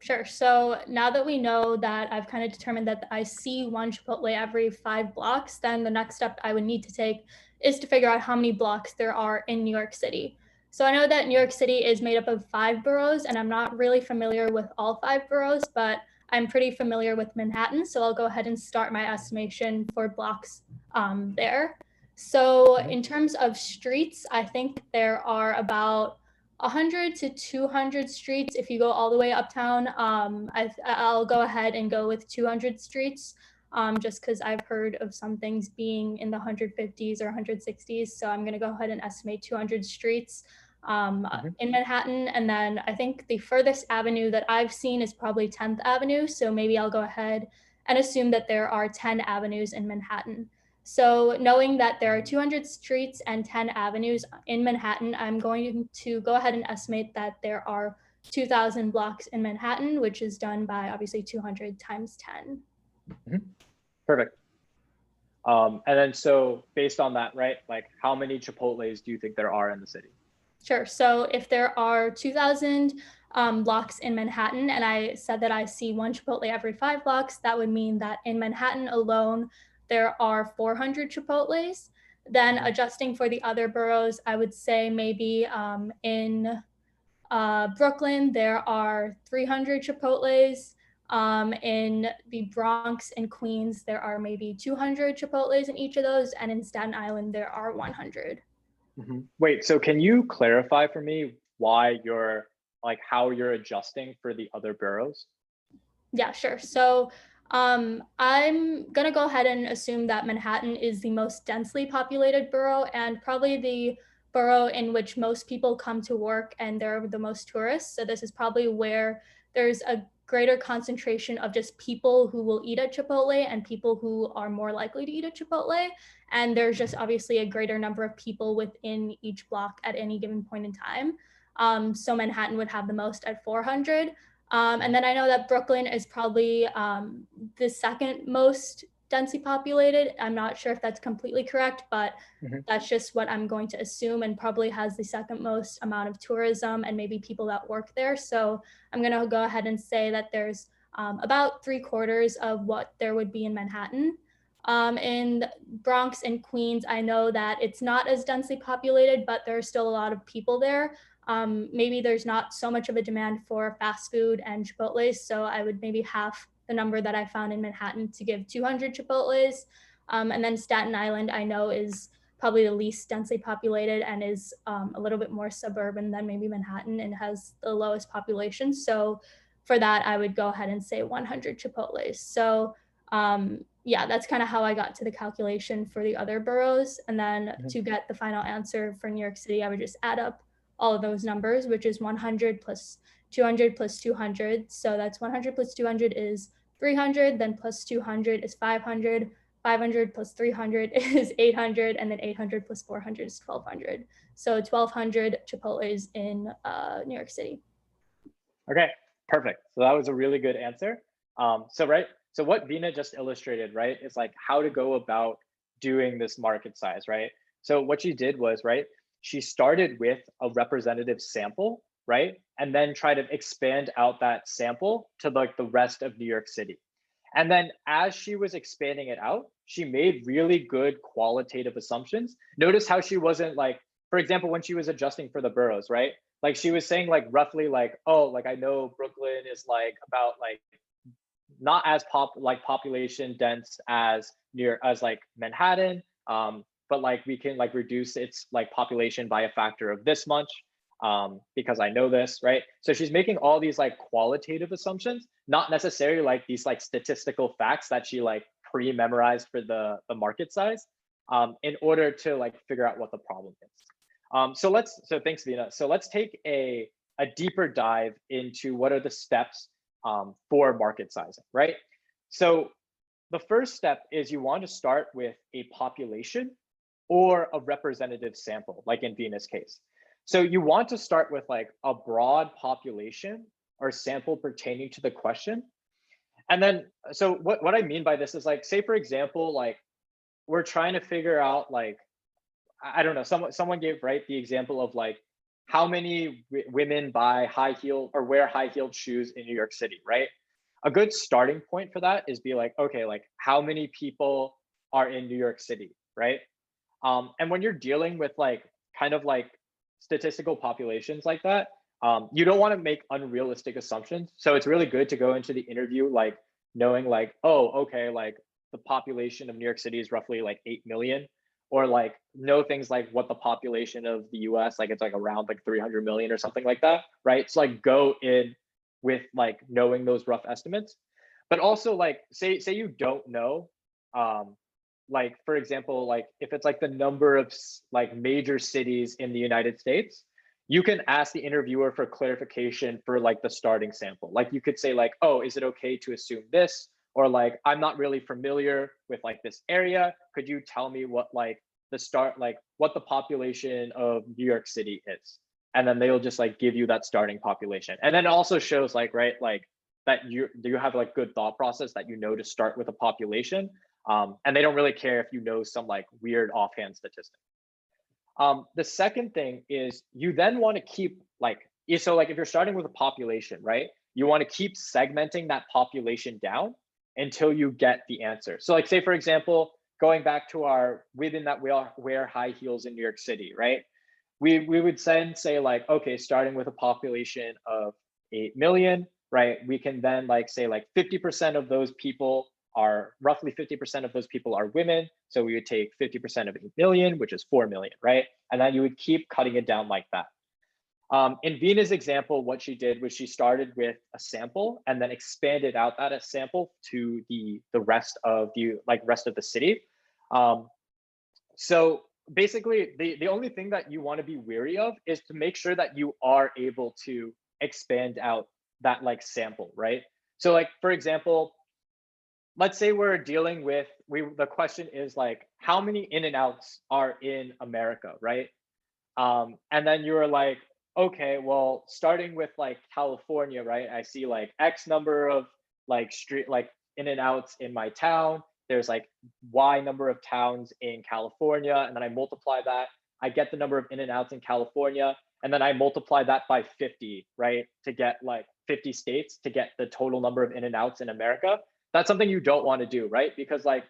Sure. So now that we know that I've kind of determined that I see 1 Chipotle every 5 blocks, then the next step I would need to take is to figure out how many blocks there are in New York City. So I know that New York City is made up of 5 boroughs, and I'm not really familiar with all 5 boroughs, but I'm pretty familiar with Manhattan, so I'll go ahead and start my estimation for blocks there. So in terms of streets, I think there are about 100 to 200 streets. If you go all the way uptown, I'll go ahead and go with 200 streets, just because I've heard of some things being in the 150s or 160s. So I'm going to go ahead and estimate 200 streets in Manhattan. And then I think the furthest avenue that I've seen is probably 10th Avenue. So maybe I'll go ahead and assume that there are 10 avenues in Manhattan. So knowing that there are 200 streets and 10 avenues in Manhattan, I'm going to go ahead and estimate that there are 2,000 blocks in Manhattan, which is done by obviously 200 times 10. Perfect. And then so based on that, right, like how many Chipotles do you think there are in the city? Sure. So if there are 2,000 blocks in Manhattan, and I said that I see one Chipotle every 5 blocks, that would mean that in Manhattan alone, there are 400 Chipotles. Then adjusting for the other boroughs, I would say maybe in Brooklyn, there are 300 Chipotles. In the Bronx and Queens, there are maybe 200 Chipotles in each of those. And in Staten Island, there are 100. Wait, so can you clarify for me why you're like how you're adjusting for the other boroughs? Yeah, sure. So I'm gonna go ahead and assume that Manhattan is the most densely populated borough and probably the borough in which most people come to work and there are the most tourists. So this is probably where there's a greater concentration of just people who will eat at Chipotle and people who are more likely to eat at Chipotle. And there's just obviously a greater number of people within each block at any given point in time. So Manhattan would have the most at 400. And then I know that Brooklyn is probably the second most densely populated. I'm not sure if that's completely correct, but that's just what I'm going to assume, and probably has the second most amount of tourism and maybe people that work there. So I'm going to go ahead and say that there's about 3/4 of what there would be in Manhattan. In Bronx and Queens, I know that it's not as densely populated, but there's still a lot of people there. Maybe there's not so much of a demand for fast food and Chipotles, so I would maybe half the number that I found in Manhattan to give 200 Chipotles. And then Staten Island, I know, is probably the least densely populated and is a little bit more suburban than maybe Manhattan and has the lowest population. So for that, I would go ahead and say 100 Chipotles. So yeah, that's kind of how I got to the calculation for the other boroughs. And then to get the final answer for New York City, I would just add up all of those numbers, which is 100 plus 200 plus 200. So that's 100 plus 200 is 300, then plus 200 is 500, 500 plus 300 is 800, and then 800 plus 400 is 1,200. So 1,200 Chipotles in New York City. Okay, perfect. So that was a really good answer. So what Vina just illustrated, right, is like how to go about doing this market size, right? So what she did was, right, she started with a representative sample, right? And then try to expand out that sample to like the rest of New York City. And then as she was expanding it out, she made really good qualitative assumptions. Notice how she wasn't like, for example, when she was adjusting for the boroughs, right? Like she was saying like roughly like, oh, like I know Brooklyn is like about like not as population dense as like Manhattan, but like we can like reduce its like population by a factor of this much because I know this, right? So she's making all these like qualitative assumptions, not necessarily like these like statistical facts that she like pre-memorized for the market size in order to like figure out what the problem is. So thanks, Vina. So let's take a deeper dive into what are the steps for market sizing, right? So the first step is you want to start with a population or a representative sample, like in Vina's case. So you want to start with like a broad population or sample pertaining to the question. And then, so what I mean by this is like, say for example, like we're trying to figure out like, I don't know, someone gave, right, the example of like, how many women buy high heel or wear high heeled shoes in New York City, right? A good starting point for that is be like, okay, like how many people are in New York City, right? And when you're dealing with like kind of like statistical populations like that, You don't want to make unrealistic assumptions. So it's really good to go into the interview like knowing like, oh, okay, like the population of New York City is roughly like 8 million, or like know things like what the population of the US, like it's like around like 300 million or something like that, right? So like go in with like knowing those rough estimates, but also like say you don't know, like for example, like if it's like the number of like major cities in the United States, you can ask the interviewer for clarification for like the starting sample. Like you could say like, oh, is it okay to assume this? Or like, I'm not really familiar with like this area. Could you tell me what like what the population of New York City is? And then they'll just like give you that starting population. And then it also shows like, right, like that you have like good thought process that you know to start with a population. And they don't really care if you know some like weird offhand statistic. The second thing is you then want to keep like, so like if you're starting with a population, right, you want to keep segmenting that population down until you get the answer. So like say, for example, going back to our women that wear high heels in New York City, right? We would then say like, okay, starting with a population of 8 million, right? We can then like say like 50% of those people are roughly 50% of those people are women. So we would take 50% of 8 million, which is 4 million, right? And then you would keep cutting it down like that. In Vina's example, what she did was she started with a sample and then expanded out that sample to the rest of the city. So basically, the only thing that you want to be wary of is to make sure that you are able to expand out that like sample, right? So like, for example, let's say we're dealing with, the question is like, how many in and outs are in America, right? And then you're like, okay, well, starting with like California, right? I see like X number of like street, like in and outs in my town. There's like Y number of towns in California. And then I multiply that. I get the number of in and outs in California. And then I multiply that by 50, right? To get like 50 states to get the total number of in and outs in America. That's something you don't want to do, right? Because like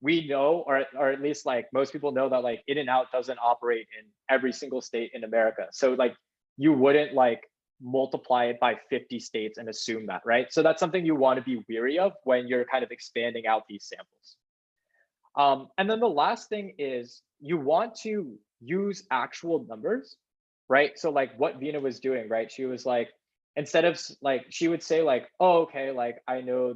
we know, or at least like most people know that like In-N-Out doesn't operate in every single state in America. So like you wouldn't like multiply it by 50 states and assume that, right? So that's something you want to be wary of when you're kind of expanding out these samples. And then the last thing is you want to use actual numbers, right? So like what Vina was doing, right? She was like, instead of like, she would say like, oh, okay, like I know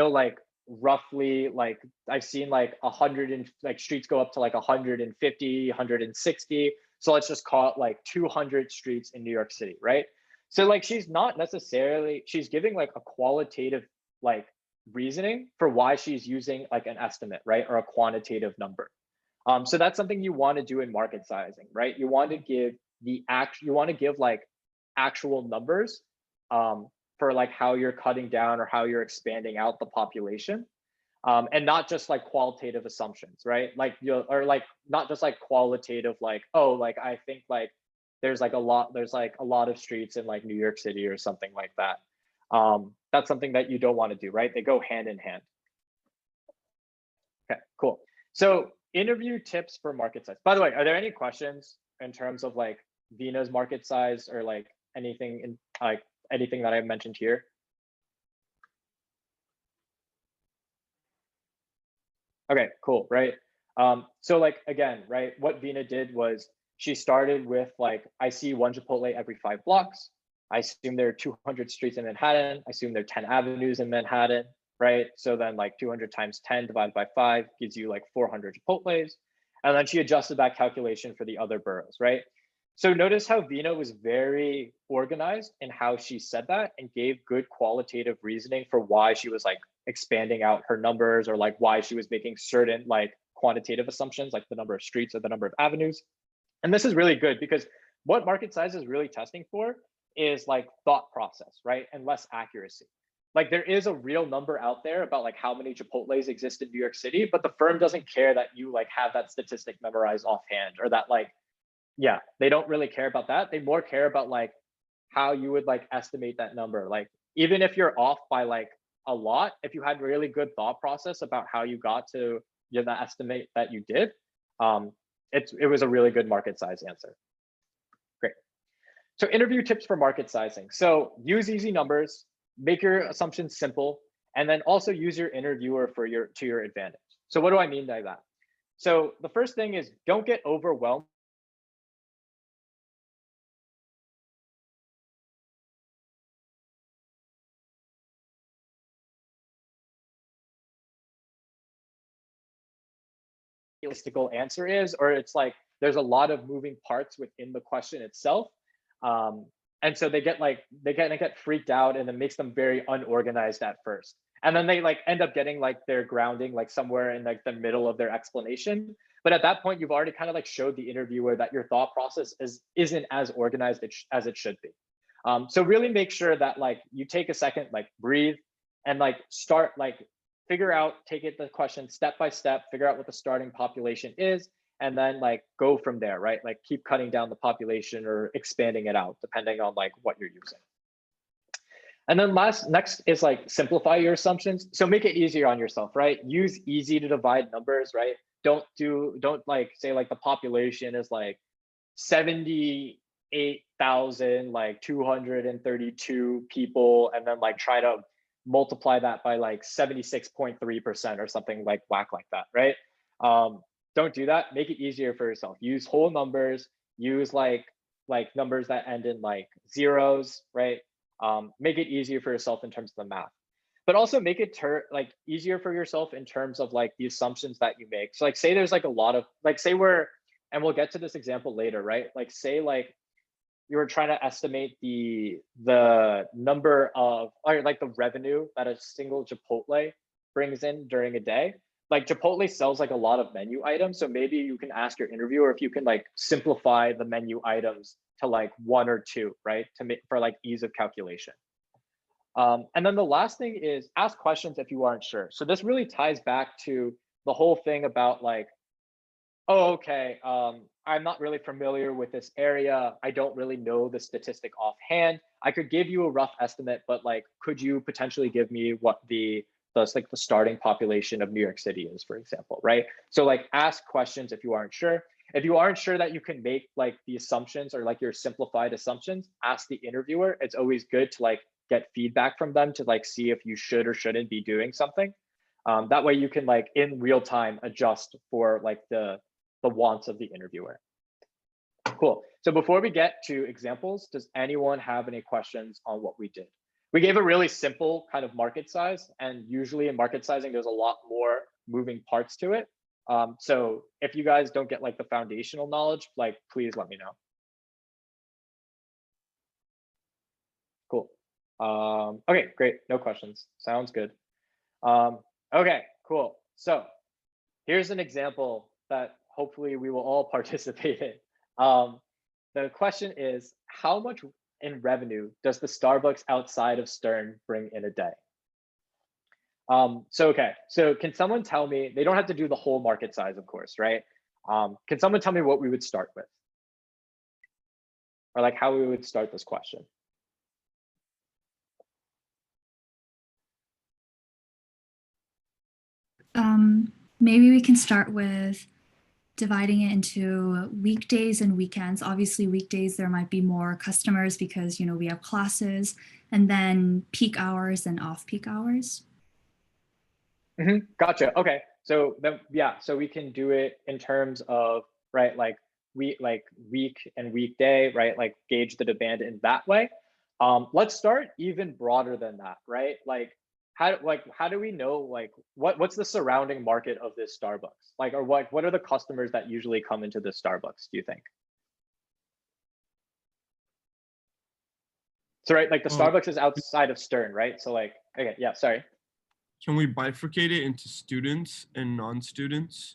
like roughly like I've seen like 100 and like streets go up to like 150, 160. So let's just call it like 200 streets in New York City, right? So like she's not necessarily, she's giving like a qualitative like reasoning for why she's using like an estimate, right? Or a quantitative number. So that's something you want to do in market sizing, right? You want to give like actual numbers for like how you're cutting down or how you're expanding out the population, and not just like qualitative assumptions, right? Like or like not just like qualitative, like, oh, like I think like there's like a lot of streets in like New York City or something like that. That's something that you don't want to do, right? They go hand in hand. Okay, cool. So interview tips for market size. By the way, are there any questions in terms of like Vina's market size or like anything in like anything that I mentioned here? Okay, cool, right? So like, again, right, what Vina did was she started with like, I see one Chipotle every 5 blocks. I assume there are 200 streets in Manhattan. I assume there are 10 avenues in Manhattan, right? So then like 200 times 10 divided by 5 gives you like 400 Chipotles. And then she adjusted that calculation for the other boroughs, right? So notice how Vina was very organized in how she said that and gave good qualitative reasoning for why she was like expanding out her numbers, or like why she was making certain like quantitative assumptions, like the number of streets or the number of avenues. And this is really good because what market size is really testing for is like thought process, right? And less accuracy. Like there is a real number out there about like how many Chipotles exist in New York City, but the firm doesn't care that you like have that statistic memorized offhand, or that like, yeah, they don't really care about that. They more care about like how you would like estimate that number. Like even if you're off by like a lot, if you had really good thought process about how you got to the estimate that you did, it was a really good market size answer. Great. So interview tips for market sizing. So use easy numbers, make your assumptions simple, and then also use your interviewer to your advantage. So what do I mean by that? So the first thing is don't get overwhelmed realistical answer is, or it's like there's a lot of moving parts within the question itself. And so they get freaked out, and it makes them very unorganized at first. And then they like end up getting like their grounding like somewhere in like the middle of their explanation. But at that point, you've already kind of like showed the interviewer that your thought process isn't as organized as it should be. So really make sure that like you take a second, like breathe, and like start like take it the question step by step, figure out what the starting population is, and then like go from there, right? Like keep cutting down the population or expanding it out depending on like what you're using. And then next is like simplify your assumptions. So make it easier on yourself, right? Use easy to divide numbers, right? Don't like say like the population is like 78,000 like 232 people, and then like try to multiply that by like 76.3% or something like whack like that, right? Don't do that. Make it easier for yourself. Use whole numbers. Use like numbers that end in like zeros, right? Make it easier for yourself in terms of the math, but also make it like easier for yourself in terms of like the assumptions that you make. So like say there's like a lot of like say and we'll get to this example later, right? Like say like you were trying to estimate the number of, or like the revenue that a single Chipotle brings in during a day. Like Chipotle sells like a lot of menu items. So maybe you can ask your interviewer if you can like simplify the menu items to like 1 or 2, right? For like ease of calculation. And then the last thing is ask questions if you aren't sure. So this really ties back to the whole thing about like, oh, okay, I'm not really familiar with this area. I don't really know the statistic offhand. I could give you a rough estimate, but like, could you potentially give me what the starting population of New York City is, for example, right? So like ask questions if you aren't sure. If you aren't sure that you can make like the assumptions or like your simplified assumptions, ask the interviewer. It's always good to like get feedback from them to like see if you should or shouldn't be doing something. That way you can like in real time adjust for like the wants of the interviewer. Cool. So before we get to examples, does anyone have any questions on what we did? We gave a really simple kind of market size, and usually in market sizing, there's a lot more moving parts to it. So if you guys don't get like the foundational knowledge, like please let me know. Cool. Okay, great. No questions. Sounds good. Okay, cool. So here's an example that hopefully we will all participate in. The question is, how much in revenue does the Starbucks outside of Stern bring in a day? Okay, so can someone tell me, they don't have to do the whole market size, of course, right? Can someone tell me what we would start with? Or like how we would start this question? Maybe we can start with dividing it into weekdays and weekends. Obviously, weekdays, there might be more customers because, you know, we have classes, and then peak hours and off-peak hours. Gotcha. Okay. So then, yeah, so we can do it in terms of, right, like week and weekday, right? Like gauge the demand in that way. Let's start even broader than that, right? Like how do we know like what's the surrounding market of this Starbucks? Like, or what are the customers that usually come into this Starbucks, do you think? So right, like the Starbucks is outside of Stern, right? So like, okay, yeah, sorry. Can we bifurcate it into students and non-students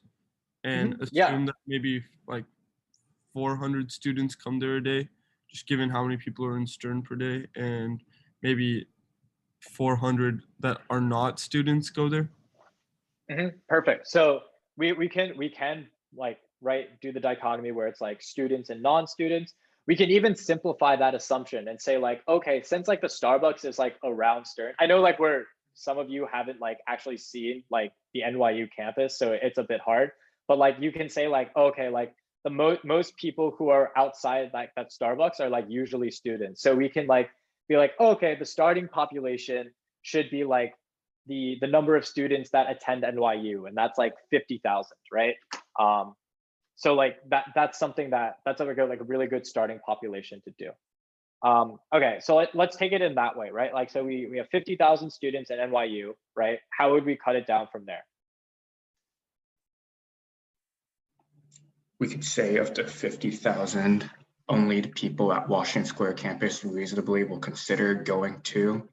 and assume that maybe like 400 students come there a day, just given how many people are in Stern per day, and maybe 400 that are not students go there? Perfect. So we can like, right, do the dichotomy where it's like students and non-students. We can even simplify that assumption and say like, okay, since like the Starbucks is like around Stern, I know like some of you haven't like actually seen like the NYU campus, so it's a bit hard, but like you can say like, okay, like most people who are outside like that Starbucks are like usually students. So we can like be like, oh, okay, the starting population should be like the number of students that attend NYU, and that's like 50,000, right? So like that's something that's like a really good starting population to do. Okay, so let's take it in that way, right? Like, so we have 50,000 students at NYU, right? How would we cut it down from there? We could say of the 50,000, only the people at Washington Square campus reasonably will consider going to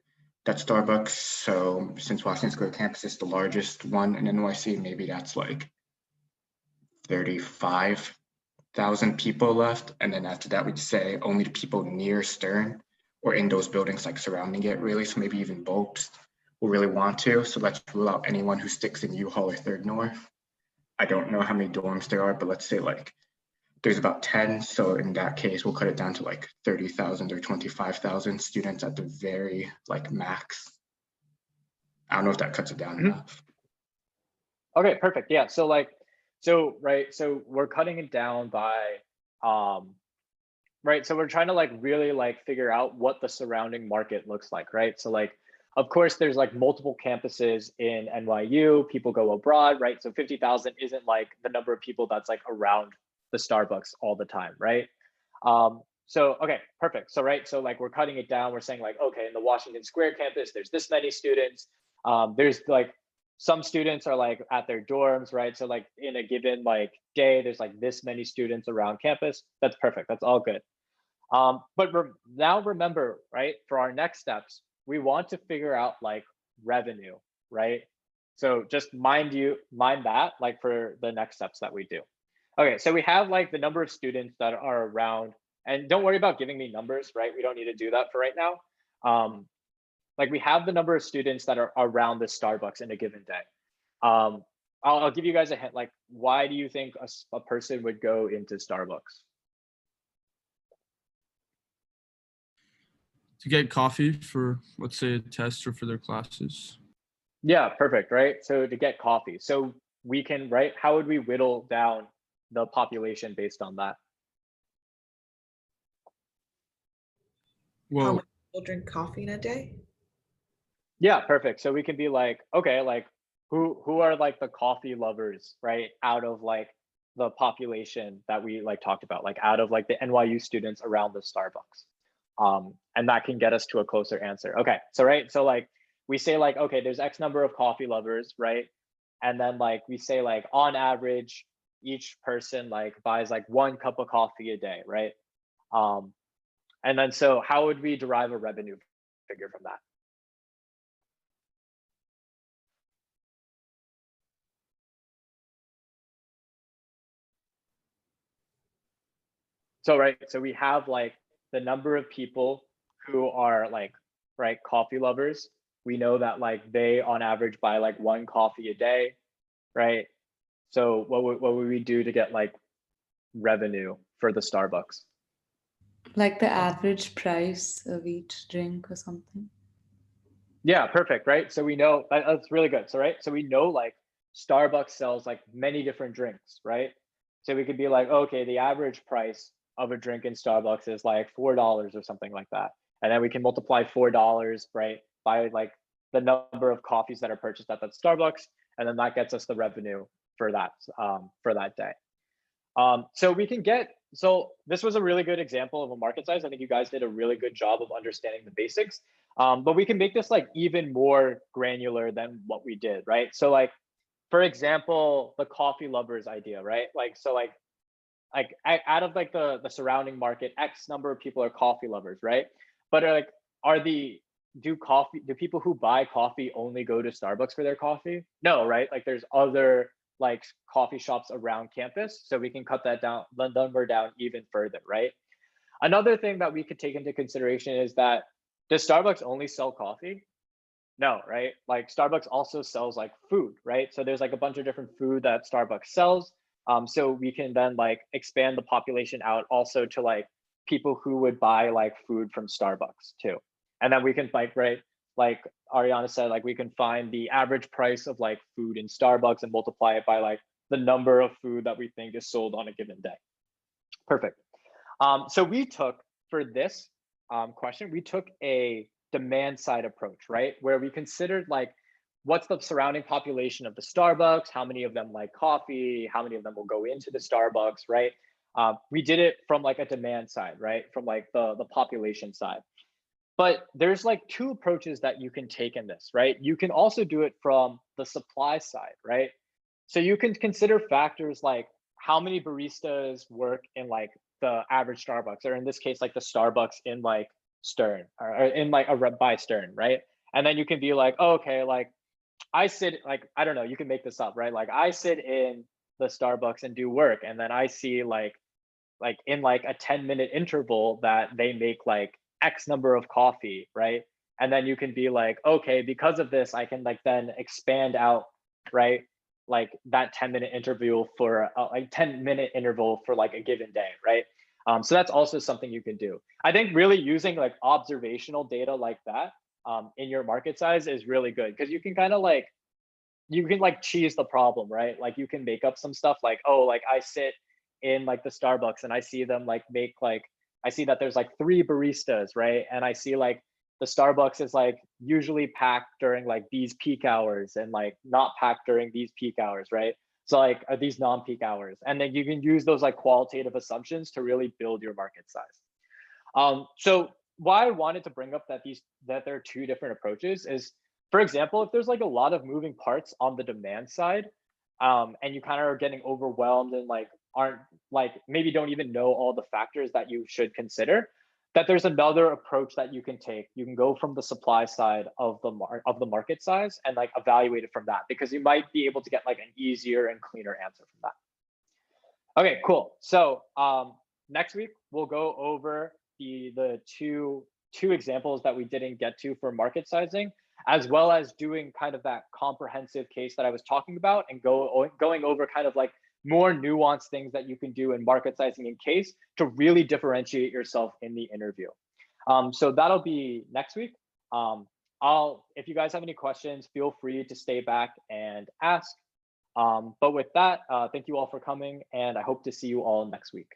that Starbucks. So since Washington Square campus is the largest one in NYC, maybe that's like 35,000 people left. And then after that, we'd say only the people near Stern or in those buildings like surrounding it really. So maybe even Bopes will really want to. So let's rule out anyone who sticks in U-Hall or Third North. I don't know how many dorms there are, but let's say like there's about 10. So in that case, we'll cut it down to like 30,000 or 25,000 students at the very like max. I don't know if that cuts it down enough. Okay, perfect. Yeah. So like, so we're cutting it down by, right. So we're trying to like really like figure out what the surrounding market looks like, right? So like, of course, there's like multiple campuses in NYU, people go abroad, right? So 50,000 isn't like the number of people that's like around the Starbucks all the time, right? So, okay, perfect. So, right, so like we're cutting it down. We're saying like, okay, in the Washington Square campus, there's this many students. There's like some students are like at their dorms, right? So like in a given like day, there's like this many students around campus. That's perfect. That's all good. But now remember, right, for our next steps, we want to figure out like revenue, right? So just mind that like for the next steps that we do. Okay, so we have like the number of students that are around, and don't worry about giving me numbers, right? We don't need to do that for right now. Like we have the number of students that are around the Starbucks in a given day. I'll give you guys a hint, like why do you think a person would go into Starbucks? To get coffee for, let's say, a test or for their classes. Yeah, perfect, right? So to get coffee. So we can, right? How would we whittle down the population based on that? How many people drink coffee in a day? Yeah, perfect. So we can be like, okay, like who are like the coffee lovers, right? Out of like the population that we like talked about, like out of like the NYU students around the Starbucks. And that can get us to a closer answer. Okay, so right, so like we say like, okay, there's X number of coffee lovers, right? And then like we say like on average, each person like buys like 1 cup of coffee a day, right? And then so how would we derive a revenue figure from that? So right, so we have like the number of people who are like, right, coffee lovers. We know that like they on average buy like 1 coffee a day, right? So what would we do to get like revenue for the Starbucks? Like the average price of each drink or something. Yeah, perfect, right? So we know that's really good. So right, so we know like Starbucks sells like many different drinks, right? So we could be like, okay, the average price of a drink in Starbucks is like $4 or something like that. And then we can multiply $4, right, by like the number of coffees that are purchased at that Starbucks. And then that gets us the revenue for that day. So we can get, so this was a really good example of a market size. I think you guys did a really good job of understanding the basics, but we can make this like even more granular than what we did, right? So like, for example, the coffee lovers idea, right? Like, so like out of like the surrounding market, X number of people are coffee lovers, right? But do people who buy coffee only go to Starbucks for their coffee? No, right? Like there's other like coffee shops around campus, so we can cut that down, the number down even further, right? Another thing that we could take into consideration is that does Starbucks only sell coffee? No, right? Like Starbucks also sells like food, right? So there's like a bunch of different food that Starbucks sells. So we can then like expand the population out also to like people who would buy like food from Starbucks too. And then we can like Ariana said, like we can find the average price of like food in Starbucks and multiply it by like the number of food that we think is sold on a given day. Perfect. So we took, for this question, we took a demand side approach, right? Where we considered like, what's the surrounding population of the Starbucks? How many of them like coffee? How many of them will go into the Starbucks, right? We did it from like a demand side, right? From like the population side. But there's like two approaches that you can take in this, right? You can also do it from the supply side, right? So you can consider factors like how many baristas work in like the average Starbucks, or in this case, like the Starbucks in like Stern, or in like a by Stern, right? And then you can be like, oh, okay, like I sit, like, I don't know, you can make this up, right? Like I sit in the Starbucks and do work, and then I see like in like a 10-minute interval that they make like X number of coffee, right? And then you can be like, okay, because of this, I can like then expand out, right? Like that 10-minute interval for like 10-minute interval for like a given day, right? So that's also something you can do. I think really using like observational data like that in your market size is really good, because you can kind of like, you can like cheese the problem, right? Like you can make up some stuff like, oh, like I sit in like the Starbucks and I see them like make like, I see that there's like 3 baristas, right? And I see like the Starbucks is like usually packed during like these peak hours and like not packed during these peak hours, right? So like are these non-peak hours? And then you can use those like qualitative assumptions to really build your market size. So why I wanted to bring up that there are 2 different approaches is, for example, if there's like a lot of moving parts on the demand side, and you kind of are getting overwhelmed and like aren't like, maybe don't even know all the factors that you should consider, that there's another approach that you can take. You can go from the supply side of the market size and like evaluate it from that, because you might be able to get like an easier and cleaner answer from that. Okay, cool. So next week we'll go over the two examples that we didn't get to for market sizing, as well as doing kind of that comprehensive case that I was talking about, and going over kind of like more nuanced things that you can do in market sizing and case to really differentiate yourself in the interview. So that'll be next week. If you guys have any questions, feel free to stay back and ask. But with that, thank you all for coming, and I hope to see you all next week.